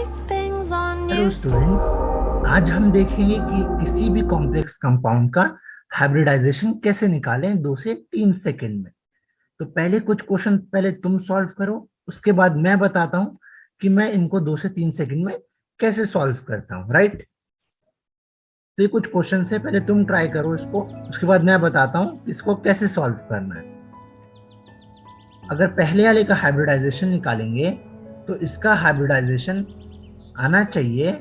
Hello students, आज हम देखेंगे कि किसी भी कॉम्प्लेक्स कंपाउंड का हाइब्रिडाइजेशन कैसे निकालें 2 से 3 सेकंड में। तो पहले कुछ क्वेश्चन पहले तुम सॉल्व करो, उसके बाद मैं बताता हूँ कि मैं इनको 2 से 3 सेकंड में कैसे सॉल्व करता हूँ, राइट। तो ये कुछ क्वेश्चन है, पहले तुम ट्राई करो इसको, उसके बाद मैं बताता हूँ इसको कैसे सॉल्व करना है। अगर पहले वाले का हाइब्रिडाइजेशन निकालेंगे तो इसका हाइब्रिडाइजेशन आना चाहिए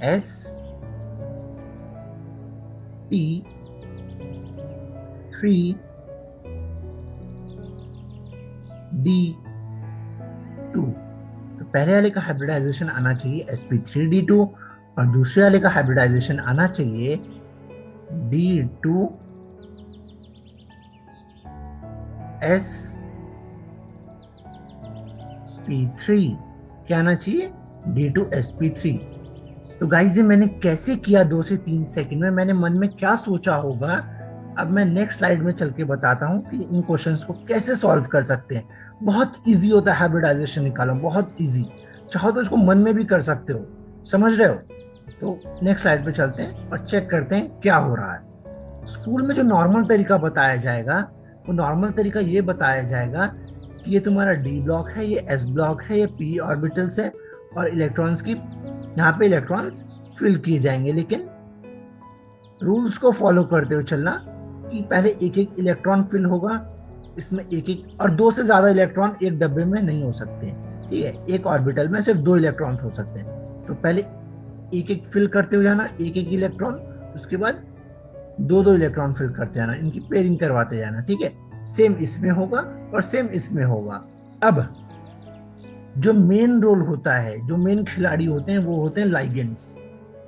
sp3d2। तो पहले वाले का हाइब्रिडाइजेशन आना चाहिए sp3d2 और दूसरे वाले का हाइब्रिडाइजेशन आना चाहिए d2sp3। क्या आना चाहिए? d2sp3। तो गाइस, ये मैंने कैसे किया 2 से 3 सेकंड में, मैंने मन में क्या सोचा होगा, अब मैं नेक्स्ट स्लाइड में चल के बताता हूँ कि इन क्वेश्चंस को कैसे सॉल्व कर सकते हैं। बहुत इजी होता है हाइब्रिडाइजेशन निकालना, बहुत इजी। चाहो तो इसको मन में भी कर सकते हो, समझ रहे हो। तो नेक्स्ट स्लाइड पे चलते हैं और चेक करते हैं क्या हो रहा है। स्कूल में जो नॉर्मल तरीका बताया जाएगा, वो नॉर्मल तरीका ये बताया जाएगा कि ये तुम्हारा डी ब्लॉक है, ये एस ब्लॉक है, ये पी ऑर्बिटल्स है और इलेक्ट्रॉन्स की यहाँ पे इलेक्ट्रॉन्स फिल किए जाएंगे। लेकिन रूल्स को फॉलो करते हुए चलना कि पहले एक एक इलेक्ट्रॉन फिल होगा, इसमें एक एक, और 2 से ज्यादा इलेक्ट्रॉन एक डब्बे में नहीं हो सकते, ठीक है। एक ऑर्बिटल में सिर्फ 2 इलेक्ट्रॉन्स हो सकते हैं। तो पहले एक एक फिल करते हुए जाना, एक एक इलेक्ट्रॉन, उसके बाद 2 इलेक्ट्रॉन फिल करते जाना, इनकी पेयरिंग करवाते जाना, ठीक है। सेम इसमें होगा और सेम इसमें होगा। अब जो मेन रोल होता है, जो मेन खिलाड़ी होते हैं, वो होते हैं लाइगेंड्स,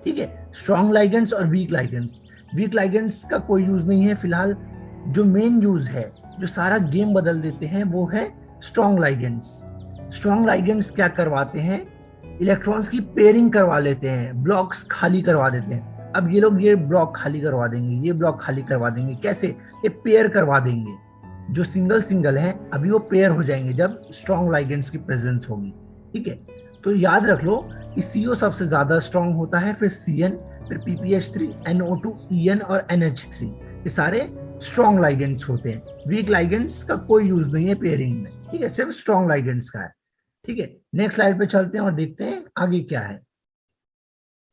ठीक है। स्ट्रॉन्ग लाइगेंड्स और वीक लाइगेंड्स। वीक लाइगेंड्स का कोई यूज नहीं है फिलहाल। जो मेन यूज है, जो सारा गेम बदल देते हैं, वो है स्ट्रॉन्ग लाइगेंड्स। स्ट्रॉन्ग लाइगेंड्स क्या करवाते हैं? इलेक्ट्रॉन्स की पेयरिंग करवा लेते हैं, ब्लॉक्स खाली करवा देते हैं। अब ये लोग ये ब्लॉक खाली करवा देंगे, ये ब्लॉक खाली करवा देंगे। कैसे? ये पेयर करवा देंगे। जो सिंगल सिंगल है अभी वो पेयर हो जाएंगे जब स्ट्रॉन्ग लाइगेंड्स की प्रेजेंस होगी, ठीक है। तो याद रख लो कि CO सबसे ज्यादा स्ट्रॉन्ग होता है, फिर CN, फिर PPH3, NO2, EN और NH3। ये सारे स्ट्रॉन्ग लाइगेंड्स होते हैं। वीक लाइगेंड्स का कोई यूज नहीं है पेयरिंग में, ठीक है, सिर्फ स्ट्रॉन्ग लाइगेंड्स का है, ठीक है। नेक्स्ट स्लाइड पे चलते हैं और देखते हैं आगे क्या है।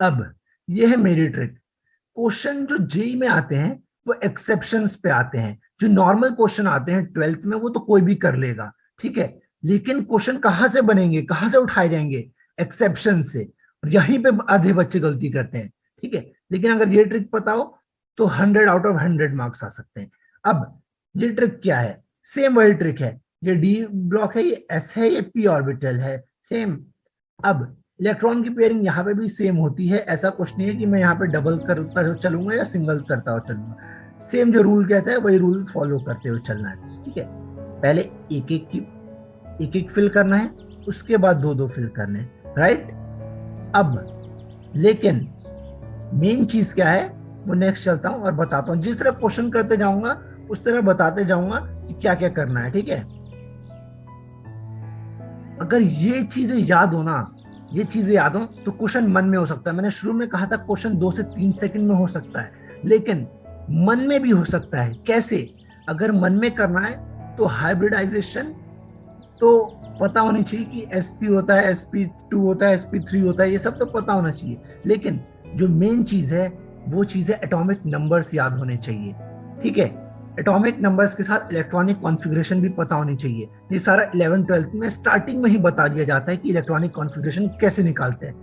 अब ये है मेरी ट्रिक। क्वेश्चन जो जेई में आते हैं वो एक्सेप्शंस पे आते हैं। जो नॉर्मल क्वेश्चन आते हैं 12th में, वो तो कोई भी कर लेगा, ठीक है। लेकिन क्वेश्चन कहाँ से बनेंगे, कहाँ से उठाए जाएंगे? एक्सेप्शन से। और यहीं पे आधे बच्चे गलती करते हैं, ठीक है। लेकिन अगर ये ट्रिक पता हो तो 100 आउट ऑफ 100 मार्क्स आ सकते हैं। अब ये ट्रिक क्या है? सेम वही ट्रिक है। ये डी ब्लॉक है, ये एस है, ये पी ऑर्बिटल है, सेम। अब इलेक्ट्रॉन की पेयरिंग यहाँ पे भी सेम होती है। ऐसा कुछ नहीं है कि मैं यहाँ पे डबल करता चलूंगा या सिंगल करता हुआ चलूंगा। सेम जो रूल कहता है वही रूल फॉलो करते हुए चलना है, ठीक है। पहले एक एक फिल करना है, उसके बाद 2 2 फिल करने हैं, राइट। अब लेकिन मेन चीज क्या है वो नेक्स्ट चलता हूँ और बताता हूँ। जिस तरह क्वेश्चन करते जाऊंगा उस तरह बताते जाऊंगा कि क्या क्या करना है, ठीक है। अगर ये चीजें याद हो ना, ये चीजें याद हो तो क्वेश्चन मन में हो सकता है। मैंने शुरू में कहा था क्वेश्चन 2 से 3 सेकंड में हो सकता है, लेकिन मन में भी हो सकता है। कैसे? अगर मन में करना है तो हाइब्रिडाइजेशन तो पता होनी चाहिए कि sp होता है, sp2 होता है, sp3 होता है, ये सब तो पता होना चाहिए। लेकिन जो मेन चीज है वो चीज है एटॉमिक नंबर्स याद होने चाहिए, ठीक है। एटॉमिक नंबर्स के साथ इलेक्ट्रॉनिक कॉन्फ़िगरेशन भी पता होनी चाहिए। ये सारा 11th 12th में स्टार्टिंग में ही बता दिया जाता है कि इलेक्ट्रॉनिक कॉन्फ़िगरेशन कैसे निकालते हैं।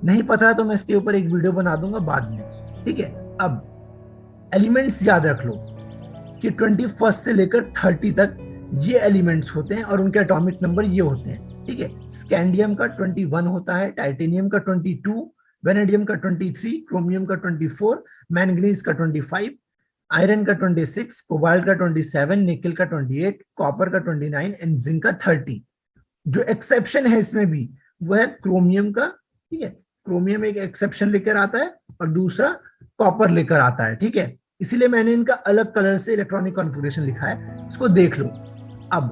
नहीं पता है तो मैं इसके ऊपर एक वीडियो बना दूंगा बाद में, ठीक है। अब एलिमेंट्स याद रख लो कि 21st से लेकर 30 तक ये एलिमेंट्स होते हैं और उनके एटॉमिक नंबर ये होते हैं, ठीक है। स्कैंडियम का 21 होता है, टाइटेनियम का 22, वेनेडियम का 23, क्रोमियम का 24, मैंगनीज का 25, आयरन का 26, कोबाल्ट का 27, निकल का 28, कॉपर का 29 एंड जिंक का 30। जो एक्सेप्शन है इसमें भी वो है क्रोमियम का, ठीक है। क्रोमियम एक एक्सेप्शन लेकर आता है और दूसरा कॉपर लेकर आता है, ठीक है। इसीलिए मैंने इनका अलग कलर से इलेक्ट्रॉनिक कॉन्फ़िगरेशन लिखा है, इसको देख लो। अब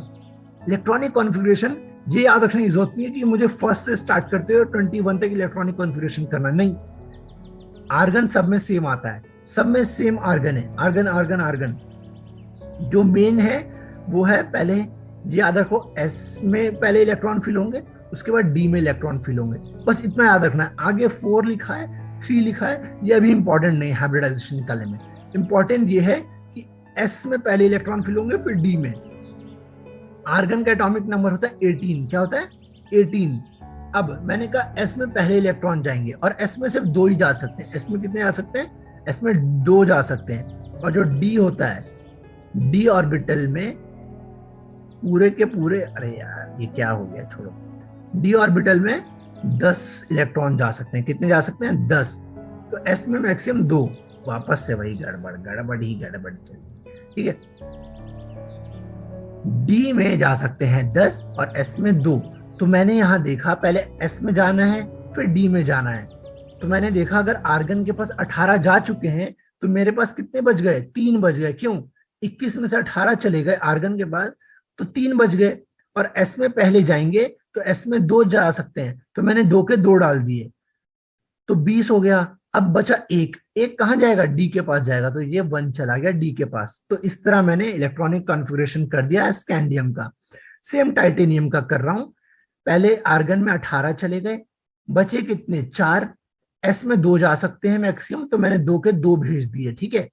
इलेक्ट्रॉनिक कॉन्फ़िगरेशन ये याद रखने की जरूरत नहीं है कि मुझे फर्स्ट से स्टार्ट करते हुए 21 तक इलेक्ट्रॉनिक कॉन्फ़िगरेशन करना, नहीं। आर्गन सब में सेम आता है, सब में सेम आर्गन है, आर्गन आर्गन आर्गन। जो मेन है वो है, पहले ये याद रखो, एस में पहले इलेक्ट्रॉन फिल होंगे, उसके बाद डी में इलेक्ट्रॉन फिल होंगे, बस इतना याद रखना है। आगे 4 लिखा है, 3 लिखा है, ये अभी इंपॉर्टेंट नहीं है हाइब्रिडाइजेशन निकालने में। इंपॉर्टेंट ये है कि एस में पहले इलेक्ट्रॉन फिल होंगे, फिर डी में। आर्गन का एटॉमिक नंबर होता है 18। क्या होता है? 18। अब मैंने कहा एस में पहले इलेक्ट्रॉन जाएंगे, और एस में सिर्फ 2 ही जा सकते हैं। एस में कितने जा सकते हैं? एस में 2 जा सकते हैं। और जो डी होता है, डी ऑर्बिटल में पूरे के पूरे, अरे यार ये क्या हो गया, छोड़ो। डी ऑर्बिटल में 10 इलेक्ट्रॉन जा सकते हैं। कितने जा सकते हैं? 10। तो एस में मैक्सिमम 2। वापस से वही गड़बड़, गड़बड़ ही गड़बड़ चली, ठीक है। डी में जा सकते हैं 10 और एस में 2। तो मैंने यहां देखा पहले एस में जाना है, फिर डी में जाना है। तो मैंने देखा अगर आर्गन के पास 18 जा चुके हैं, तो मेरे पास कितने बच गए? 3 बच गए। क्यों? 21 में से 18 चले गए आर्गन के पास, तो 3 बच गए। और एस में पहले जाएंगे तो एस में 2 जा सकते हैं, तो मैंने 2 के 2 डाल दिए, तो 20 हो गया। अब बचा एक, एक कहां जाएगा? डी के पास जाएगा, तो ये 1 चला गया डी के पास। तो इस तरह मैंने इलेक्ट्रॉनिक कॉन्फ़िगरेशन कर दिया स्कैंडियम का। सेम टाइटेनियम का कर रहा हूं। पहले आर्गन में 18 चले गए, बचे कितने? 4। एस में 2 जा सकते हैं मैक्सिमम, तो मैंने 2 के 2 भेज दिए, ठीक है।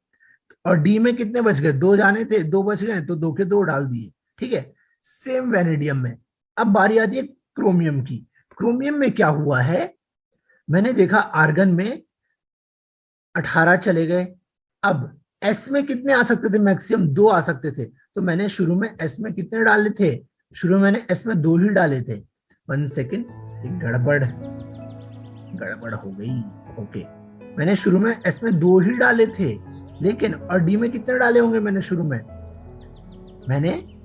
और डी में कितने बच गए? 2 जाने थे, 2 बच गए, तो 2 के 2 डाल दिए, ठीक है। सेम वेनेडियम में। अब बारी आती है क्रोमियम की। क्रोमियम में क्या हुआ है, मैंने देखा आर्गन में 18 चले गए। अब एस में कितने आ सकते थे? मैक्सिमम 2 आ सकते थे, तो मैंने शुरू में एस में कितने डाले थे? शुरू में मैंने एस में 2 ही डाले थे। 1 सेकेंड, गड़बड़ गड़बड़ हो गई। ओके, मैंने शुरू में एस में 2 ही डाले थे, लेकिन और डी में कितने डाले होंगे? मैंने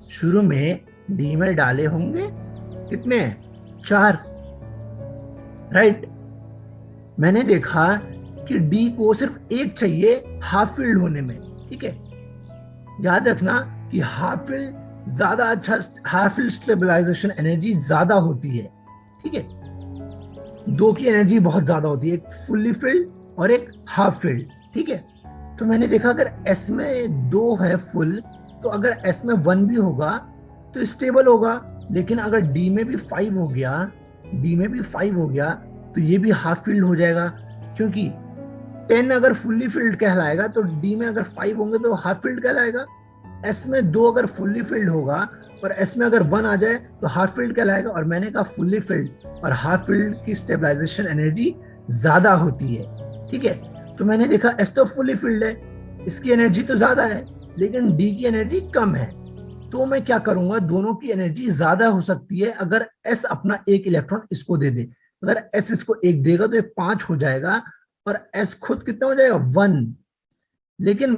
शुरू में डी में डाले होंगे कितने? 4, राइट। मैंने देखा कि डी को सिर्फ 1 चाहिए हाफ फील्ड होने में, ठीक है। याद रखना कि हाफ फील्ड ज्यादा अच्छा, हाफ फील्ड स्टेबलाइजेशन एनर्जी ज्यादा होती है, ठीक है। 2 की एनर्जी बहुत ज्यादा होती है, एक फुल्ली फील्ड और एक हाफ फील्ड, ठीक है। तो मैंने देखा अगर एस में 2 है फुल, तो अगर एस में 1 भी होगा तो स्टेबल होगा। लेकिन अगर डी में भी 5 हो गया, तो ये भी हाफ फील्ड हो जाएगा, क्योंकि 10 अगर फुल्ली फील्ड कहलाएगा, तो डी में अगर 5 होंगे तो हाफ फील्ड कहलाएगा। एस में 2 अगर फुल्ली फील्ड होगा और एस में अगर 1 आ जाए तो हाफ फील्ड कहलाएगा। और मैंने कहा फुल्ली फील्ड और हाफ फील्ड की स्टेबलाइजेशन एनर्जी ज्यादा होती है, ठीक है। तो मैंने देखा एस तो फुल्ली फील्ड है, इसकी एनर्जी तो ज्यादा है, लेकिन डी की एनर्जी कम है। तो मैं क्या करूंगा, दोनों की एनर्जी ज्यादा हो सकती है अगर एस अपना 1 इलेक्ट्रॉन इसको दे दे। अगर एस इसको 1 देगा तो ये 5 हो जाएगा, और एस खुद कितना हो जाएगा? 1। लेकिन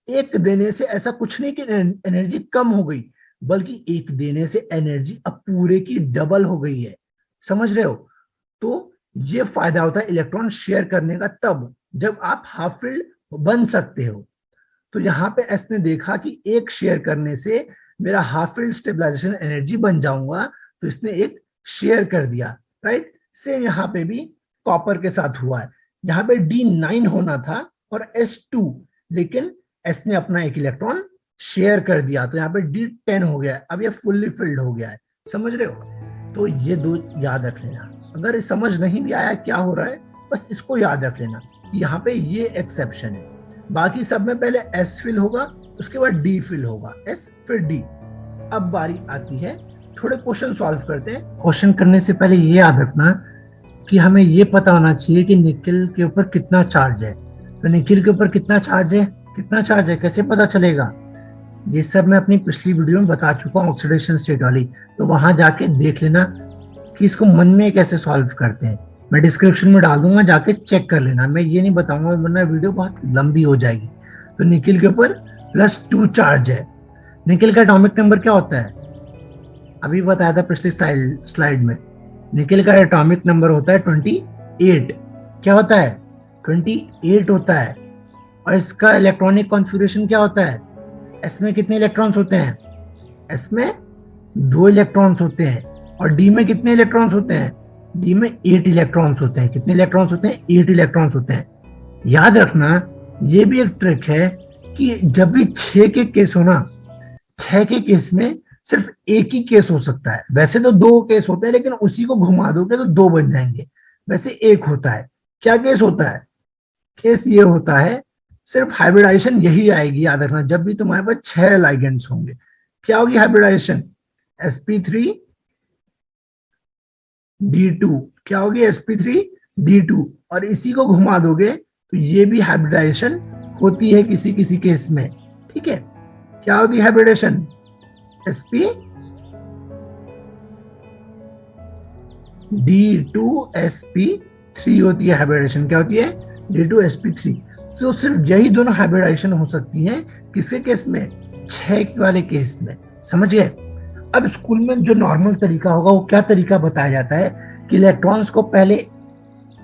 1 देने से ऐसा कुछ नहीं कि एनर्जी कम हो गई, बल्कि 1 देने से एनर्जी अब पूरे की डबल हो गई है। समझ रहे हो? तो ये फायदा होता है इलेक्ट्रॉन शेयर करने का, तब जब आप हाफ फील्ड बन सकते हो। तो यहाँ पे एस ने देखा कि 1 शेयर करने से मेरा हाफ फील्ड स्टेबलाइजेशन एनर्जी बन जाऊंगा, तो इसने 1 शेयर कर दिया, राइट। सेम यहाँ पे भी कॉपर के साथ हुआ है। यहाँ पे D9 होना था और S2, लेकिन S ने अपना 1 इलेक्ट्रॉन शेयर कर दिया, तो यहाँ पे D10 हो गया। अब ये फुल्ली फिल्ड हो गया है, समझ रहे हो? तो ये 2 याद रख लेना। अगर समझ नहीं भी आया क्या हो रहा है, बस इसको याद रख लेना, यहाँ पे ये एक्सेप्शन है। बाकी सब में पहले S फिल होगा, उसके बाद D फिल होगा, S फिर D। अब बारी आती है, थोड़े क्वेश्चन सॉल्व करते हैं। क्वेश्चन करने से पहले ये याद रखना कि हमें ये पता होना चाहिए कि निकेल के ऊपर कितना चार्ज है। तो निकेल के ऊपर कितना चार्ज है, कैसे पता चलेगा? ये सब मैं अपनी पिछली वीडियो में बता चुका हूँ, ऑक्सीडेशन स्टेट वाली, तो वहां जाके देख लेना कि इसको मन में कैसे सॉल्व करते हैं। मैं डिस्क्रिप्शन में डाल दूंगा, जाके चेक कर लेना। मैं ये नहीं बताऊंगा वरना वीडियो बहुत लंबी हो जाएगी। तो निकेल के ऊपर +2 चार्ज है। निकेल का एटॉमिक नंबर क्या होता है? अभी बताया था पिछली स्लाइड में। निकेल का एटॉमिक नंबर होता है 28। क्या होता है? 28 होता है। और इसका इलेक्ट्रॉनिक कॉन्फ़िगरेशन क्या होता है? एस में कितने इलेक्ट्रॉन्स होते हैं? एस में 2 इलेक्ट्रॉन्स होते हैं। और डी में कितने इलेक्ट्रॉन्स होते हैं? डी में 8 इलेक्ट्रॉन्स होते हैं। कितने इलेक्ट्रॉन्स होते हैं? 8 इलेक्ट्रॉन्स होते हैं। याद रखना, ये भी एक ट्रिक है कि जब भी 6 के केस हो ना, 6 के केस में सिर्फ एक ही केस हो सकता है। वैसे तो 2 केस होते हैं, लेकिन उसी को घुमा दोगे तो 2 बन जाएंगे। वैसे एक होता है। क्या केस होता है? केस ये होता है, सिर्फ हाइब्रिडाइजेशन यही आएगी। याद रखना, जब भी तुम्हारे पास 6 लाइगेंड्स होंगे, क्या होगी हाइब्रिडाइजेशन? sp3d2। क्या होगी? sp3d2। और इसी को घुमा दोगे तो ये भी हाइब्रिडाइजेशन होती है किसी किसी केस में। ठीक है, क्या होगी हाइब्रिडेशन? sp d2sp3 होती है हाइब्रिडेशन। क्या होती है? d2sp3। तो सिर्फ यही दोनों हाइब्रिडाइजेशन हो सकती है किसके केस में? 6 वाले केस में। समझ गए? अब स्कूल में जो नॉर्मल तरीका होगा वो क्या तरीका बताया जाता है कि इलेक्ट्रॉन्स को पहले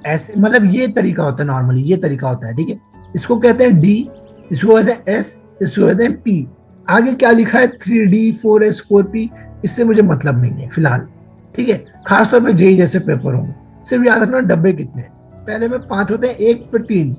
ऐसे, मतलब ये तरीका होता है, नॉर्मली ये तरीका होता है। ठीक है, इसको कहते हैं डी, इसको कहते हैं एस, इसको कहते हैं पी। आगे क्या लिखा है? 3d 4s 4p, इससे मुझे मतलब नहीं है फिलहाल। ठीक है, खासतौर पे जेई जैसे पेपर होंगे, सिर्फ याद रखना डब्बे कितने हैं। पहले में 5 होते हैं, 1 फिर 3,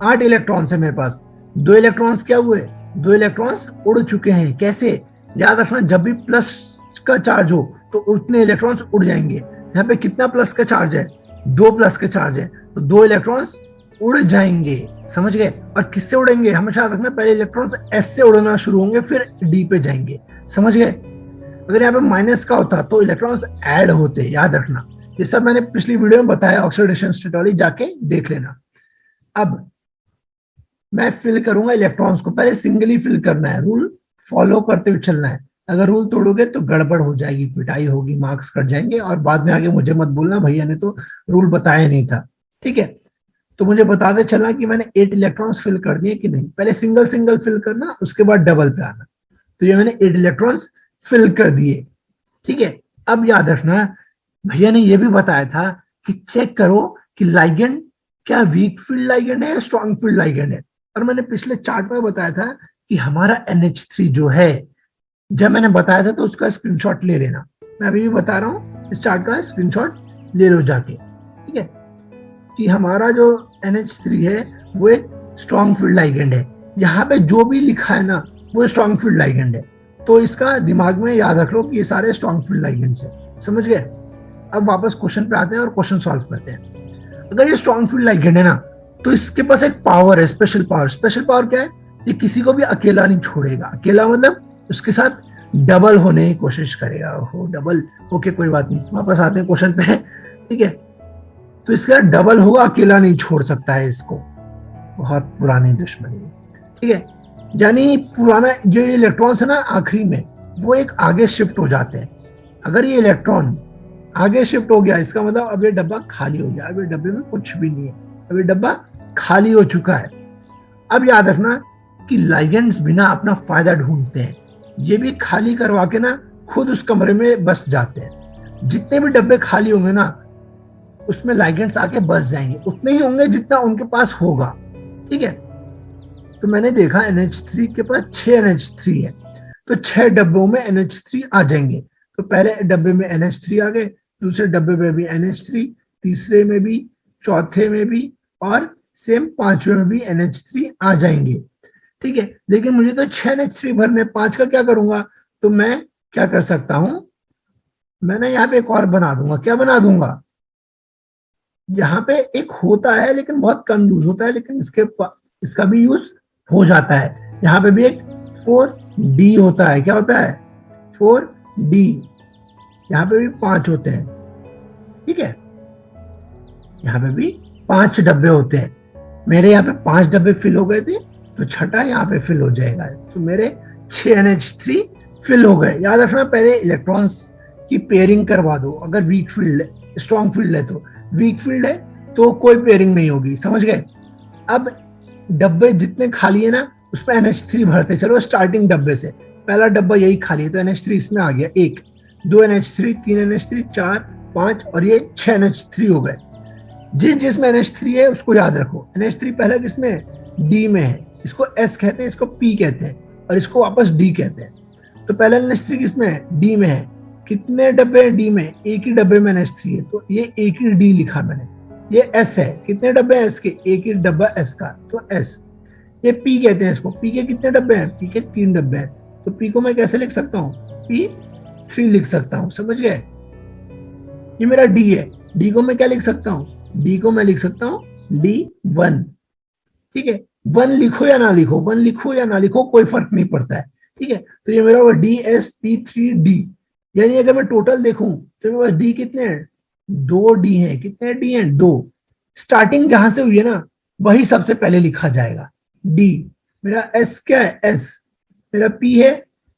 8 इलेक्ट्रॉन्स है मेरे पास। 2 इलेक्ट्रॉन्स क्या हुए? 2 इलेक्ट्रॉन्स उड़ चुके हैं। कैसे? याद रखना, जब भी प्लस का चार्ज हो तो उतने इलेक्ट्रॉन्स उड़ जाएंगे। यहाँ पे कितना प्लस का चार्ज है? 2 प्लस का चार्ज है, तो 2 इलेक्ट्रॉन्स उड़ जाएंगे। समझ गए? और किससे उड़ेंगे? हमेशा याद रखना, पहले इलेक्ट्रॉन्स एस से उड़ना शुरू होंगे, फिर डी पे जाएंगे। समझ गए? अगर यहाँ पे माइनस का होता तो इलेक्ट्रॉन्स ऐड होते। याद रखना, ये सब मैंने पिछली वीडियो में बताया, ऑक्सीडेशन स्टेटोलॉजी जाके देख लेना। अब मैं फिल करूंगा इलेक्ट्रॉन्स को। पहले सिंगली फिल करना है, रूल फॉलो करते हुए चलना है। अगर रूल तोड़ोगे तो गड़बड़ हो जाएगी, पिटाई होगी, मार्क्स कट जाएंगे, और बाद में आगे मुझे मत बोलना भैया ने तो रूल बताया नहीं था। ठीक है, तो मुझे बताते चलना कि मैंने 8 इलेक्ट्रॉन्स फिल कर दिए कि नहीं। पहले सिंगल सिंगल फिल करना, उसके बाद डबल पे आना। तो ये मैंने 8 इलेक्ट्रॉन्स फिल कर दिए। ठीक है, अब याद रखना, भैया ने यह भी बताया था कि चेक करो कि लाइगेंड क्या वीक फील्ड लाइगेंड है या स्ट्रॉन्ग फील्ड लाइगेंड है। और मैंने पिछले चार्ट में बताया था कि हमारा NH3 जो है, जब मैंने बताया था तो उसका स्क्रीनशॉट ले लेना। मैं अभी भी बता रहा हूँ, इस चार्ट का स्क्रीनशॉट ले लो जाके। ठीक है, कि हमारा जो NH3 है वो एक स्ट्रॉन्ग फील्ड लाइगेंड है। यहाँ पे जो भी लिखा है ना वो स्ट्रॉन्ग फील्ड लाइगेंड है। तो इसका दिमाग में याद रख लो कि ये सारे स्ट्रॉन्ग फील्ड लाइगेंड्स हैं। समझ गए? अब वापस क्वेश्चन पे आते हैं और क्वेश्चन सॉल्व करते हैं। अगर ये स्ट्रॉन्ग फील्ड लाइगेंड है ना, तो इसके पास एक पावर है, स्पेशल पावर। स्पेशल पावर क्या है? ये किसी को भी अकेला नहीं छोड़ेगा। अकेला मतलब उसके साथ डबल होने की कोशिश करेगा। हो डबल, ओके कोई बात नहीं, वापस आते हैं क्वेश्चन पे। ठीक है, तो इसका डबल होगा, अकेला नहीं छोड़ सकता है इसको। बहुत पुरानी दुश्मनी है। ठीक है, यानी पुराना जो इलेक्ट्रॉन्स है ना आखिरी में, वो एक आगे शिफ्ट हो जाते हैं। अगर ये इलेक्ट्रॉन आगे शिफ्ट हो गया, इसका मतलब अब ये डब्बा खाली हो गया। अब ये डब्बे में कुछ भी नहीं है, अब ये डब्बा खाली हो चुका है। अब याद रखना कि लाइगेंड्स बिना अपना फायदा ढूंढते हैं। ये भी खाली करवा के ना खुद उस कमरे में बस जाते हैं। जितने भी डब्बे खाली होंगे ना, उसमें लाइगेंड्स आके बस जाएंगे। उतने ही होंगे जितना उनके पास होगा। ठीक है, तो मैंने देखा NH3 के पास 6 NH3 है, तो 6 डब्बों में NH3 आ जाएंगे। तो पहले डब्बे में NH3 आ गए, दूसरे डब्बे में भी NH3, तीसरे में भी, चौथे में भी, और सेम पांचवें में भी NH3 आ जाएंगे। ठीक है, लेकिन मुझे तो 6 NH3 भरने, 5 का क्या करूंगा? तो मैं क्या कर सकता हूं, मैंने यहाँ पे एक और बना दूंगा। क्या बना दूंगा? यहाँ पे एक होता है लेकिन बहुत कम यूज होता है, लेकिन इसका भी यूज हो जाता है। यहाँ पे भी एक 4D होता है। क्या होता है? 4D। यहाँ पे भी 5 होते हैं। ठीक है, यहाँ पे भी 5 डब्बे होते हैं। मेरे यहाँ पे 5 डब्बे फिल हो गए थे, तो छठा यहाँ पे फिल हो जाएगा। तो मेरे 6 NH3 फिल हो गए। याद रखना, पहले इलेक्ट्रॉन्स की पेयरिंग करवा दो। अगर वीक फील्ड है, स्ट्रॉन्ग फील्ड है तो, वीक फील्ड है तो कोई पेयरिंग नहीं होगी। समझ गए? अब डब्बे जितने खाली है ना, उसमें NH3 भरते चलो स्टार्टिंग डब्बे से। पहला डब्बा यही खाली है तो NH3 इसमें आ गया। 1, 2 NH3, 3 NH3, 4, 5 और ये 6 NH3 हो गए। जिसमें NH3 है उसको याद रखो। NH3 पहले किसमें है? D में है। इसको S कहते हैं, इसको P कहते हैं, और इसको वापस D कहते हैं। तो पहले NH3 किसमें है? D में है। कितने डब्बे हैं डी में, एक ही डब्बे में NH3 है, तो ये एक ही डी लिखा मैंने। ये एस है, कितने डब्बे हैं एस के, एक ही डब्बा एस का, तो एस। ये पी कहते हैं इसको, पी के कितने डब्बे हैं, पी के 3 डब्बे हैं, तो पी को मैं कैसे लिख सकता हूँ, P3 लिख सकता हूँ, समझ गए। ये मेरा डी है, डी को मैं क्या लिख सकता हूँ, डी को मैं लिख सकता हूँ D1। ठीक है, 1 लिखो या ना लिखो, 1 लिखो या ना लिखो कोई फर्क नहीं पड़ता है। ठीक है, तो ये मेरा DSP3D, यानी अगर मैं टोटल देखूं तो मेरे पास डी कितने हैं, 2 डी हैं। कितने डी हैं, 2। स्टार्टिंग जहां से हुई है ना वही सबसे पहले लिखा जाएगा, डी। मेरा एस क्या है, एस। मेरा पी है,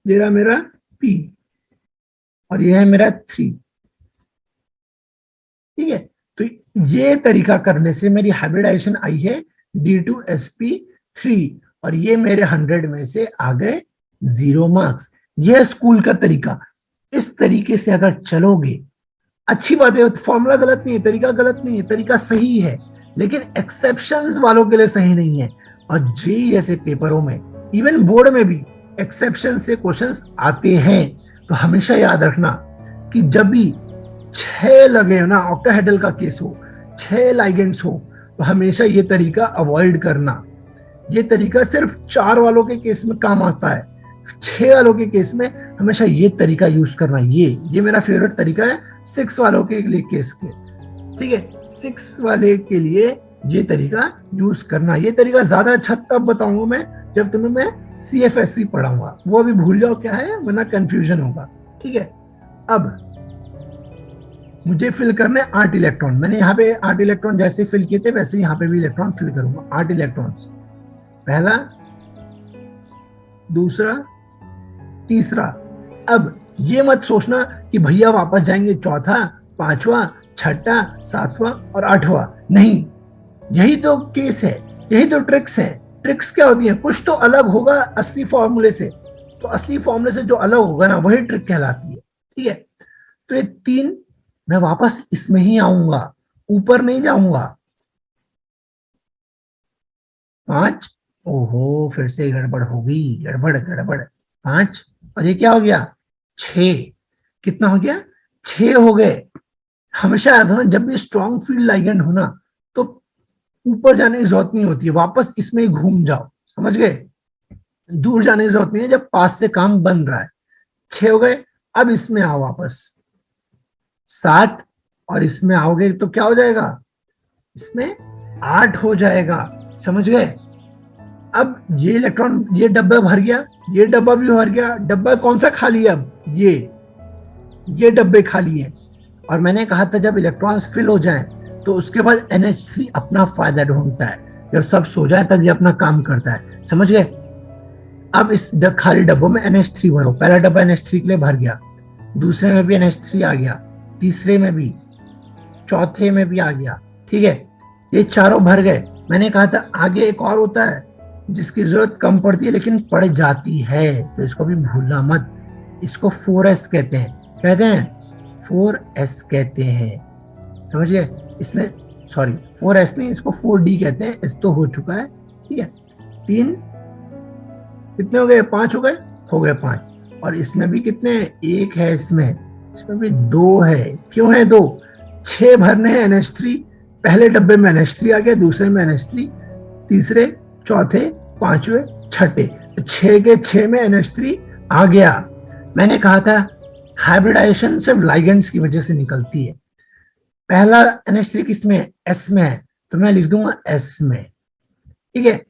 मेरा पी, और ये है मेरा 3। ठीक है, तो ये तरीका करने से मेरी हाइब्रिडाइजेशन आई है D2sp3, और ये मेरे 100 में से आ गए 0 मार्क्स। ये स्कूल का तरीका। इस तरीके से अगर चलोगे, अच्छी बात है, फॉर्मूला गलत नहीं है, तरीका गलत नहीं है, तरीका सही है, लेकिन एक्सेप्शंस वालों के लिए सही नहीं है। और जेईई जैसे पेपरों में, इवन बोर्ड में भी एक्सेप्शन से क्वेश्चंस आते हैं। तो हमेशा याद रखना कि जब भी 6 लगे हो ना, ऑक्टाहेड्रल का केस हो, 6 लाइगेंड्स हो, तो हमेशा ये तरीका अवॉइड करना। ये तरीका सिर्फ 4 वालों के केस में काम आता है, 6 वालों के केस में हमेशा ये तरीका यूज करना। ये मेरा फेवरेट तरीका है 6 वालों के लिए केस के। ठीक है, 6 वाले के लिए ये तरीका यूज करना। ये तरीका ज्यादा अच्छा तब बताऊंगा मैं जब तुम्हें मैं CFSC पढ़ाऊंगा, वो अभी भूल जाओ क्या है, वरना कंफ्यूजन होगा। ठीक है, अब मुझे फिल करने 8 इलेक्ट्रॉन। मैंने यहाँ पे 8 इलेक्ट्रॉन जैसे फिल किए थे वैसे यहाँ पे भी इलेक्ट्रॉन फिल करूंगा। 8 इलेक्ट्रॉन्स, पहला, दूसरा, तीसरा। अब ये मत सोचना कि भैया वापस जाएंगे चौथा, पांचवा, छठा, सातवां और 8वां। नहीं, यही तो केस है, यही तो ट्रिक्स है। ट्रिक्स क्या होती है, कुछ तो अलग होगा असली फॉर्मूले से, तो असली फॉर्मूले से जो अलग होगा ना वही ट्रिक कहलाती है। ठीक है, तो ये 3 मैं वापस इसमें ही आऊंगा, ऊपर नहीं जाऊंगा। 5, ओहो फिर से गड़बड़ हो गई, गड़बड़। 5, और ये क्या हो गया, 6। कितना हो गया, 6 हो गए। हमेशा याद हो ना, जब भी स्ट्रॉन्ग फील्ड लाइगेंड हो ना तो ऊपर जाने की जरूरत नहीं होती है, वापस इसमें ही घूम जाओ, समझ गए। दूर जाने की जरूरत नहीं है जब पास से काम बन रहा है। 6 हो गए, अब इसमें आओ वापस 7, और इसमें आओगे तो क्या हो जाएगा, इसमें 8 हो जाएगा, समझ गए। अब ये इलेक्ट्रॉन, ये डब्बा भर गया, ये डब्बा भी भर गया। डब्बा कौन सा खाली है, अब ये डब्बे खाली है। और मैंने कहा था जब इलेक्ट्रॉन्स फिल हो जाएं तो उसके बाद NH3 अपना फायदा ढूंढता है, जब सब सो जाए तब ये अपना काम करता है, समझ गए। अब इस खाली डब्बों में NH3 भरो। पहला डब्बा NH3 के लिए भर गया, दूसरे में भी NH3 आ गया, तीसरे में भी, चौथे में भी आ गया। ठीक है, ये चारों भर गए। मैंने कहा था आगे एक और होता है जिसकी जरूरत कम पड़ती है लेकिन पड़ जाती है, तो इसको भी भूलना मत। इसको 4s कहते हैं, 4s कहते हैं, समझ गए। इसमें सॉरी 4s नहीं, इसको 4d कहते हैं, s तो हो चुका है। ठीक है, 3 कितने हो गए, 5 हो गए 5। और इसमें भी कितने हैं, 1 है, इसमें भी 2 है। क्यों है 2, 6 भरने हैं NH3। पहले डब्बे में NH3 आ गया, दूसरे में NH3, तीसरे, चौथे, पांचवे, छठे, तो 6 के 6 में NH3 आ गया। मैंने कहा था हाइब्रिडाइजेशन सिर्फ लाइगेंड्स की वजह से निकलती है। पहला NH3 किसमें है, S में है, तो मैं लिख दूंगा S में। ठीक है,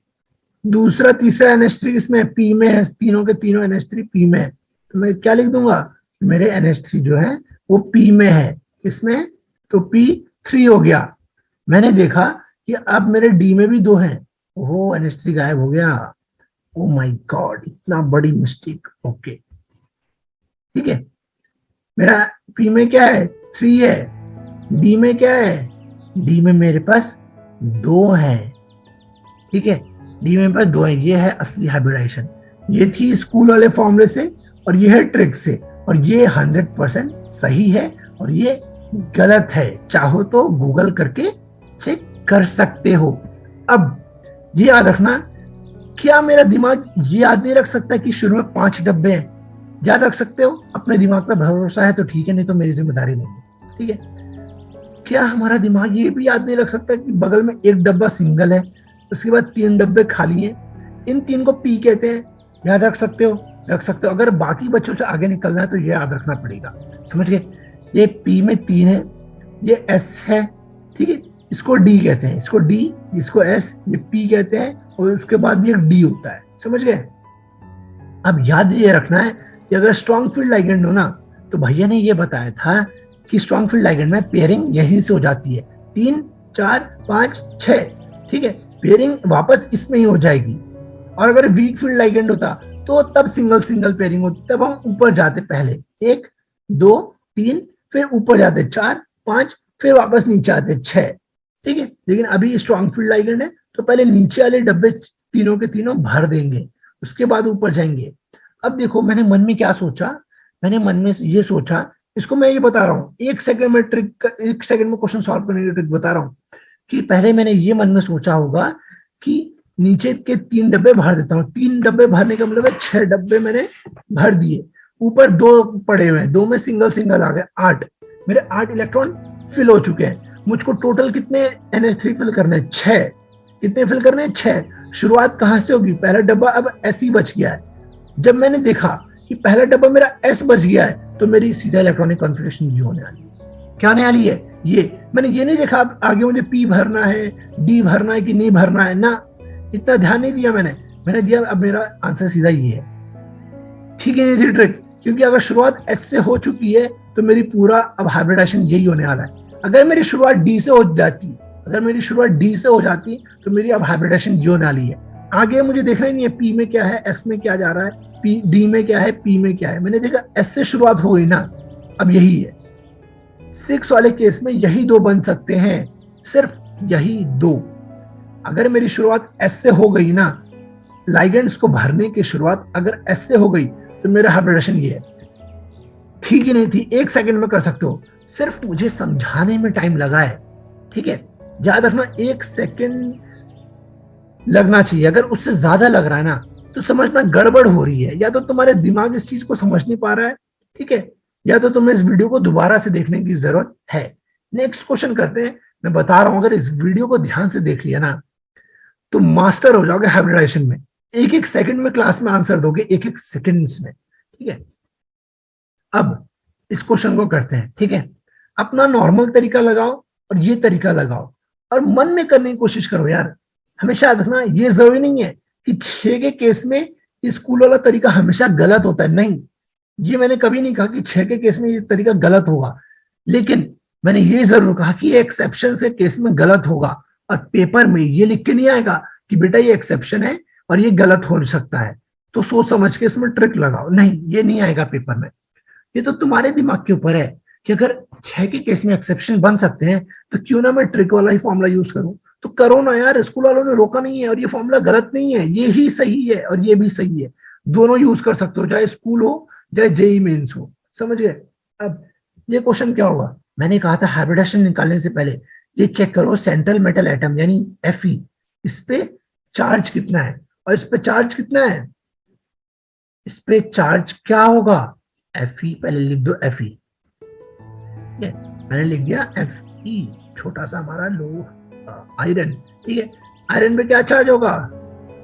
दूसरा तीसरा NH3 किसमें है, P में है, तीनों के तीनों NH3 P में है, तो मैं क्या लिख दूंगा, मेरे NH3 जो है वो P में है। इसमें तो P3 हो गया। मैंने देखा कि अब मेरे D में भी 2 हैं, ओहो NH3 गायब हो गया। ओ माय गॉड, इतना बड़ी मिस्टेक। ओके, ठीक है, मेरा P में क्या है, 3 है। D में क्या है, D में मेरे पास 2 है। ठीक है, D में मेरे पास 2 है। ये है असली हाइब्रिडाइजेशन। ये थी स्कूल वाले फॉर्मूले से, और ये है ट्रिक से, और ये 100% सही है और ये गलत है। चाहो तो गूगल करके चेक कर सकते हो। अब ये याद रखना, क्या मेरा दिमाग ये याद नहीं रख सकता कि शुरू में 5 डब्बे हैं, याद रख सकते हो, अपने दिमाग पे भरोसा है तो ठीक है, नहीं तो मेरी जिम्मेदारी नहीं है, ठीक है। क्या हमारा दिमाग ये भी याद नहीं रख सकता कि बगल में एक डब्बा सिंगल है, उसके बाद 3 डब्बे खाली हैं, इन 3 को पी कहते हैं। याद रख सकते हो? रख सकते हो। अगर बाकी बच्चों से आगे निकलना है तो ये याद रखना पड़ेगा। समझ गए? ये पी में 3 है, ये एस है, ठीक है, इसको डी कहते हैं, इसको डी, इसको एस, ये पी कहते हैं, और उसके बाद भी एक डी होता है। समझ गए? अब याद ये रखना है कि अगर स्ट्रॉन्ग फील्ड लाइगेंड हो ना, तो भैया ने ये बताया था कि स्ट्रॉन्ग फील्ड लाइगेंड में पेयरिंग यहीं से हो जाती है, 3 4 5 6, ठीक है, पेयरिंग वापस इसमें ही हो जाएगी। और अगर वीक फील्ड लाइगेंड होता तो तब सिंगल सिंगल पेयरिंग होती, तब हम ऊपर जाते, पहले 1 2 3, फिर ऊपर जाते 4 5, फिर वापस नीचे आते 6, ठीक है। लेकिन अभी स्ट्रॉन्ग फील्ड लाइगेंड है तो पहले नीचे वाले डब्बे तीनों के तीनों भर देंगे, उसके बाद ऊपर जाएंगे। अब देखो मैंने मन में क्या सोचा, मैंने मन में ये सोचा, इसको मैं ये बता रहा हूँ, 1 सेकंड में ट्रिक, 1 सेकंड में क्वेश्चन सॉल्व करने की ट्रिक बता रहा हूँ, कि पहले मैंने ये मन में सोचा होगा कि नीचे के 3 डब्बे भर देता हूँ। 3 डब्बे भरने का मतलब है 6 डब्बे मैंने भर दिए, ऊपर 2 पड़े हुए हैं, 2 में सिंगल सिंगल आ गए, 8, मेरे 8 इलेक्ट्रॉन फिल हो चुके हैं। मुझको टोटल कितने NH3 फिल करने हैं? 6। कितने फिल करने हैं? 6। शुरुआत कहां से होगी? पहला डब्बा अब एस ही बच गया है। जब मैंने देखा कि पहला डब्बा मेरा एस बच गया है, तो मेरी सीधा इलेक्ट्रॉनिक कॉन्फ़िगरेशन ये होने वाली है। क्या होने वाली है? ये मैंने ये नहीं देखा आगे मुझे पी भरना है, डी भरना है कि नहीं भरना है ना, इतना ध्यान नहीं दिया मैंने दिया, अब मेरा आंसर सीधा ये है। ठीक है, ये ट्रिक, क्योंकि अगर शुरुआत एस से हो चुकी है तो मेरी पूरा अब हाइब्रिडाइजेशन यही होने वाला है। अगर मेरी शुरुआत डी से हो जाती, अगर मेरी शुरुआत डी से हो जाती तो मेरी अब हाइब्रिडाइजेशन ये होने वाली है। आगे मुझे देखना ही नहीं है पी में क्या है, एस में क्या जा रहा है, पी डी में क्या है, पी में क्या है। मैंने देखा एस से शुरुआत हो गई ना, अब यही है। 6 वाले केस में यही 2 बन सकते हैं, सिर्फ यही 2। अगर मेरी शुरुआत एस से हो गई ना, लाइगेंड्स को भरने की शुरुआत अगर एस से हो गई तो मेरा हाइब्रिडेशन ये है। ठीक ही नहीं थी, 1 सेकंड में कर सकते हो, सिर्फ मुझे समझाने में टाइम लगा है। ठीक है, याद रखना 1 सेकंड लगना चाहिए। अगर उससे ज्यादा लग रहा है ना तो समझना गड़बड़ हो रही है, या तो तुम्हारे दिमाग इस चीज को समझ नहीं पा रहा है, ठीक है, या तो तुम्हें इस वीडियो को दोबारा से देखने की जरूरत है। नेक्स्ट क्वेश्चन करते हैं। मैं बता रहा हूं, अगर इस वीडियो को ध्यान से देख लिया ना तो मास्टर हो जाओगे हाइब्रिडाइजेशन में। 1-1 सेकंड में क्लास में आंसर दोगे, 1-1 सेकंड्स में, ठीक है। अब इस क्वेश्चन को करते हैं, ठीक है। अपना नॉर्मल तरीका लगाओ और ये तरीका लगाओ और मन में करने की कोशिश करो यार। हमेशा देखना, ये जरूरी नहीं है कि 6 के केस में स्कूल वाला तरीका हमेशा गलत होता है, नहीं, ये मैंने कभी नहीं कहा कि 6 के केस में ये तरीका गलत होगा, लेकिन मैंने ये जरूर कहा कि ये एक्सेप्शन से केस में गलत होगा, और पेपर में ये लिख के नहीं आएगा कि बेटा ये एक्सेप्शन है और ये गलत हो सकता है, तो सोच समझ के इसमें ट्रिक लगाओ, नहीं, ये नहीं आएगा पेपर में। ये तो तुम्हारे दिमाग के ऊपर है कि अगर 6 के केस में एक्सेप्शन बन सकते हैं तो क्यों ना मैं ट्रिक वाला ही फॉर्मूला यूज करूं। तो करो ना यार, स्कूल वालों ने रोका नहीं है, और ये फॉर्मूला गलत नहीं है, ये ही सही है और ये भी सही है, दोनों यूज कर सकते हो, चाहे स्कूल हो चाहे जेई मेंस हो। समझ गए? अब ये क्वेश्चन क्या होगा, मैंने कहा था हाइब्रिडेशन निकालने से पहले ये चेक करो सेंट्रल मेटल एटम यानी Fe, इस पे चार्ज कितना है और इस पे चार्ज कितना है, इस पे चार्ज क्या होगा, Fe, पहले लिख दो Fe, मैंने लिख दिया Fe, छोटा सा हमारा लो आयरन, ठीक है। आयरन पे क्या चार्ज होगा,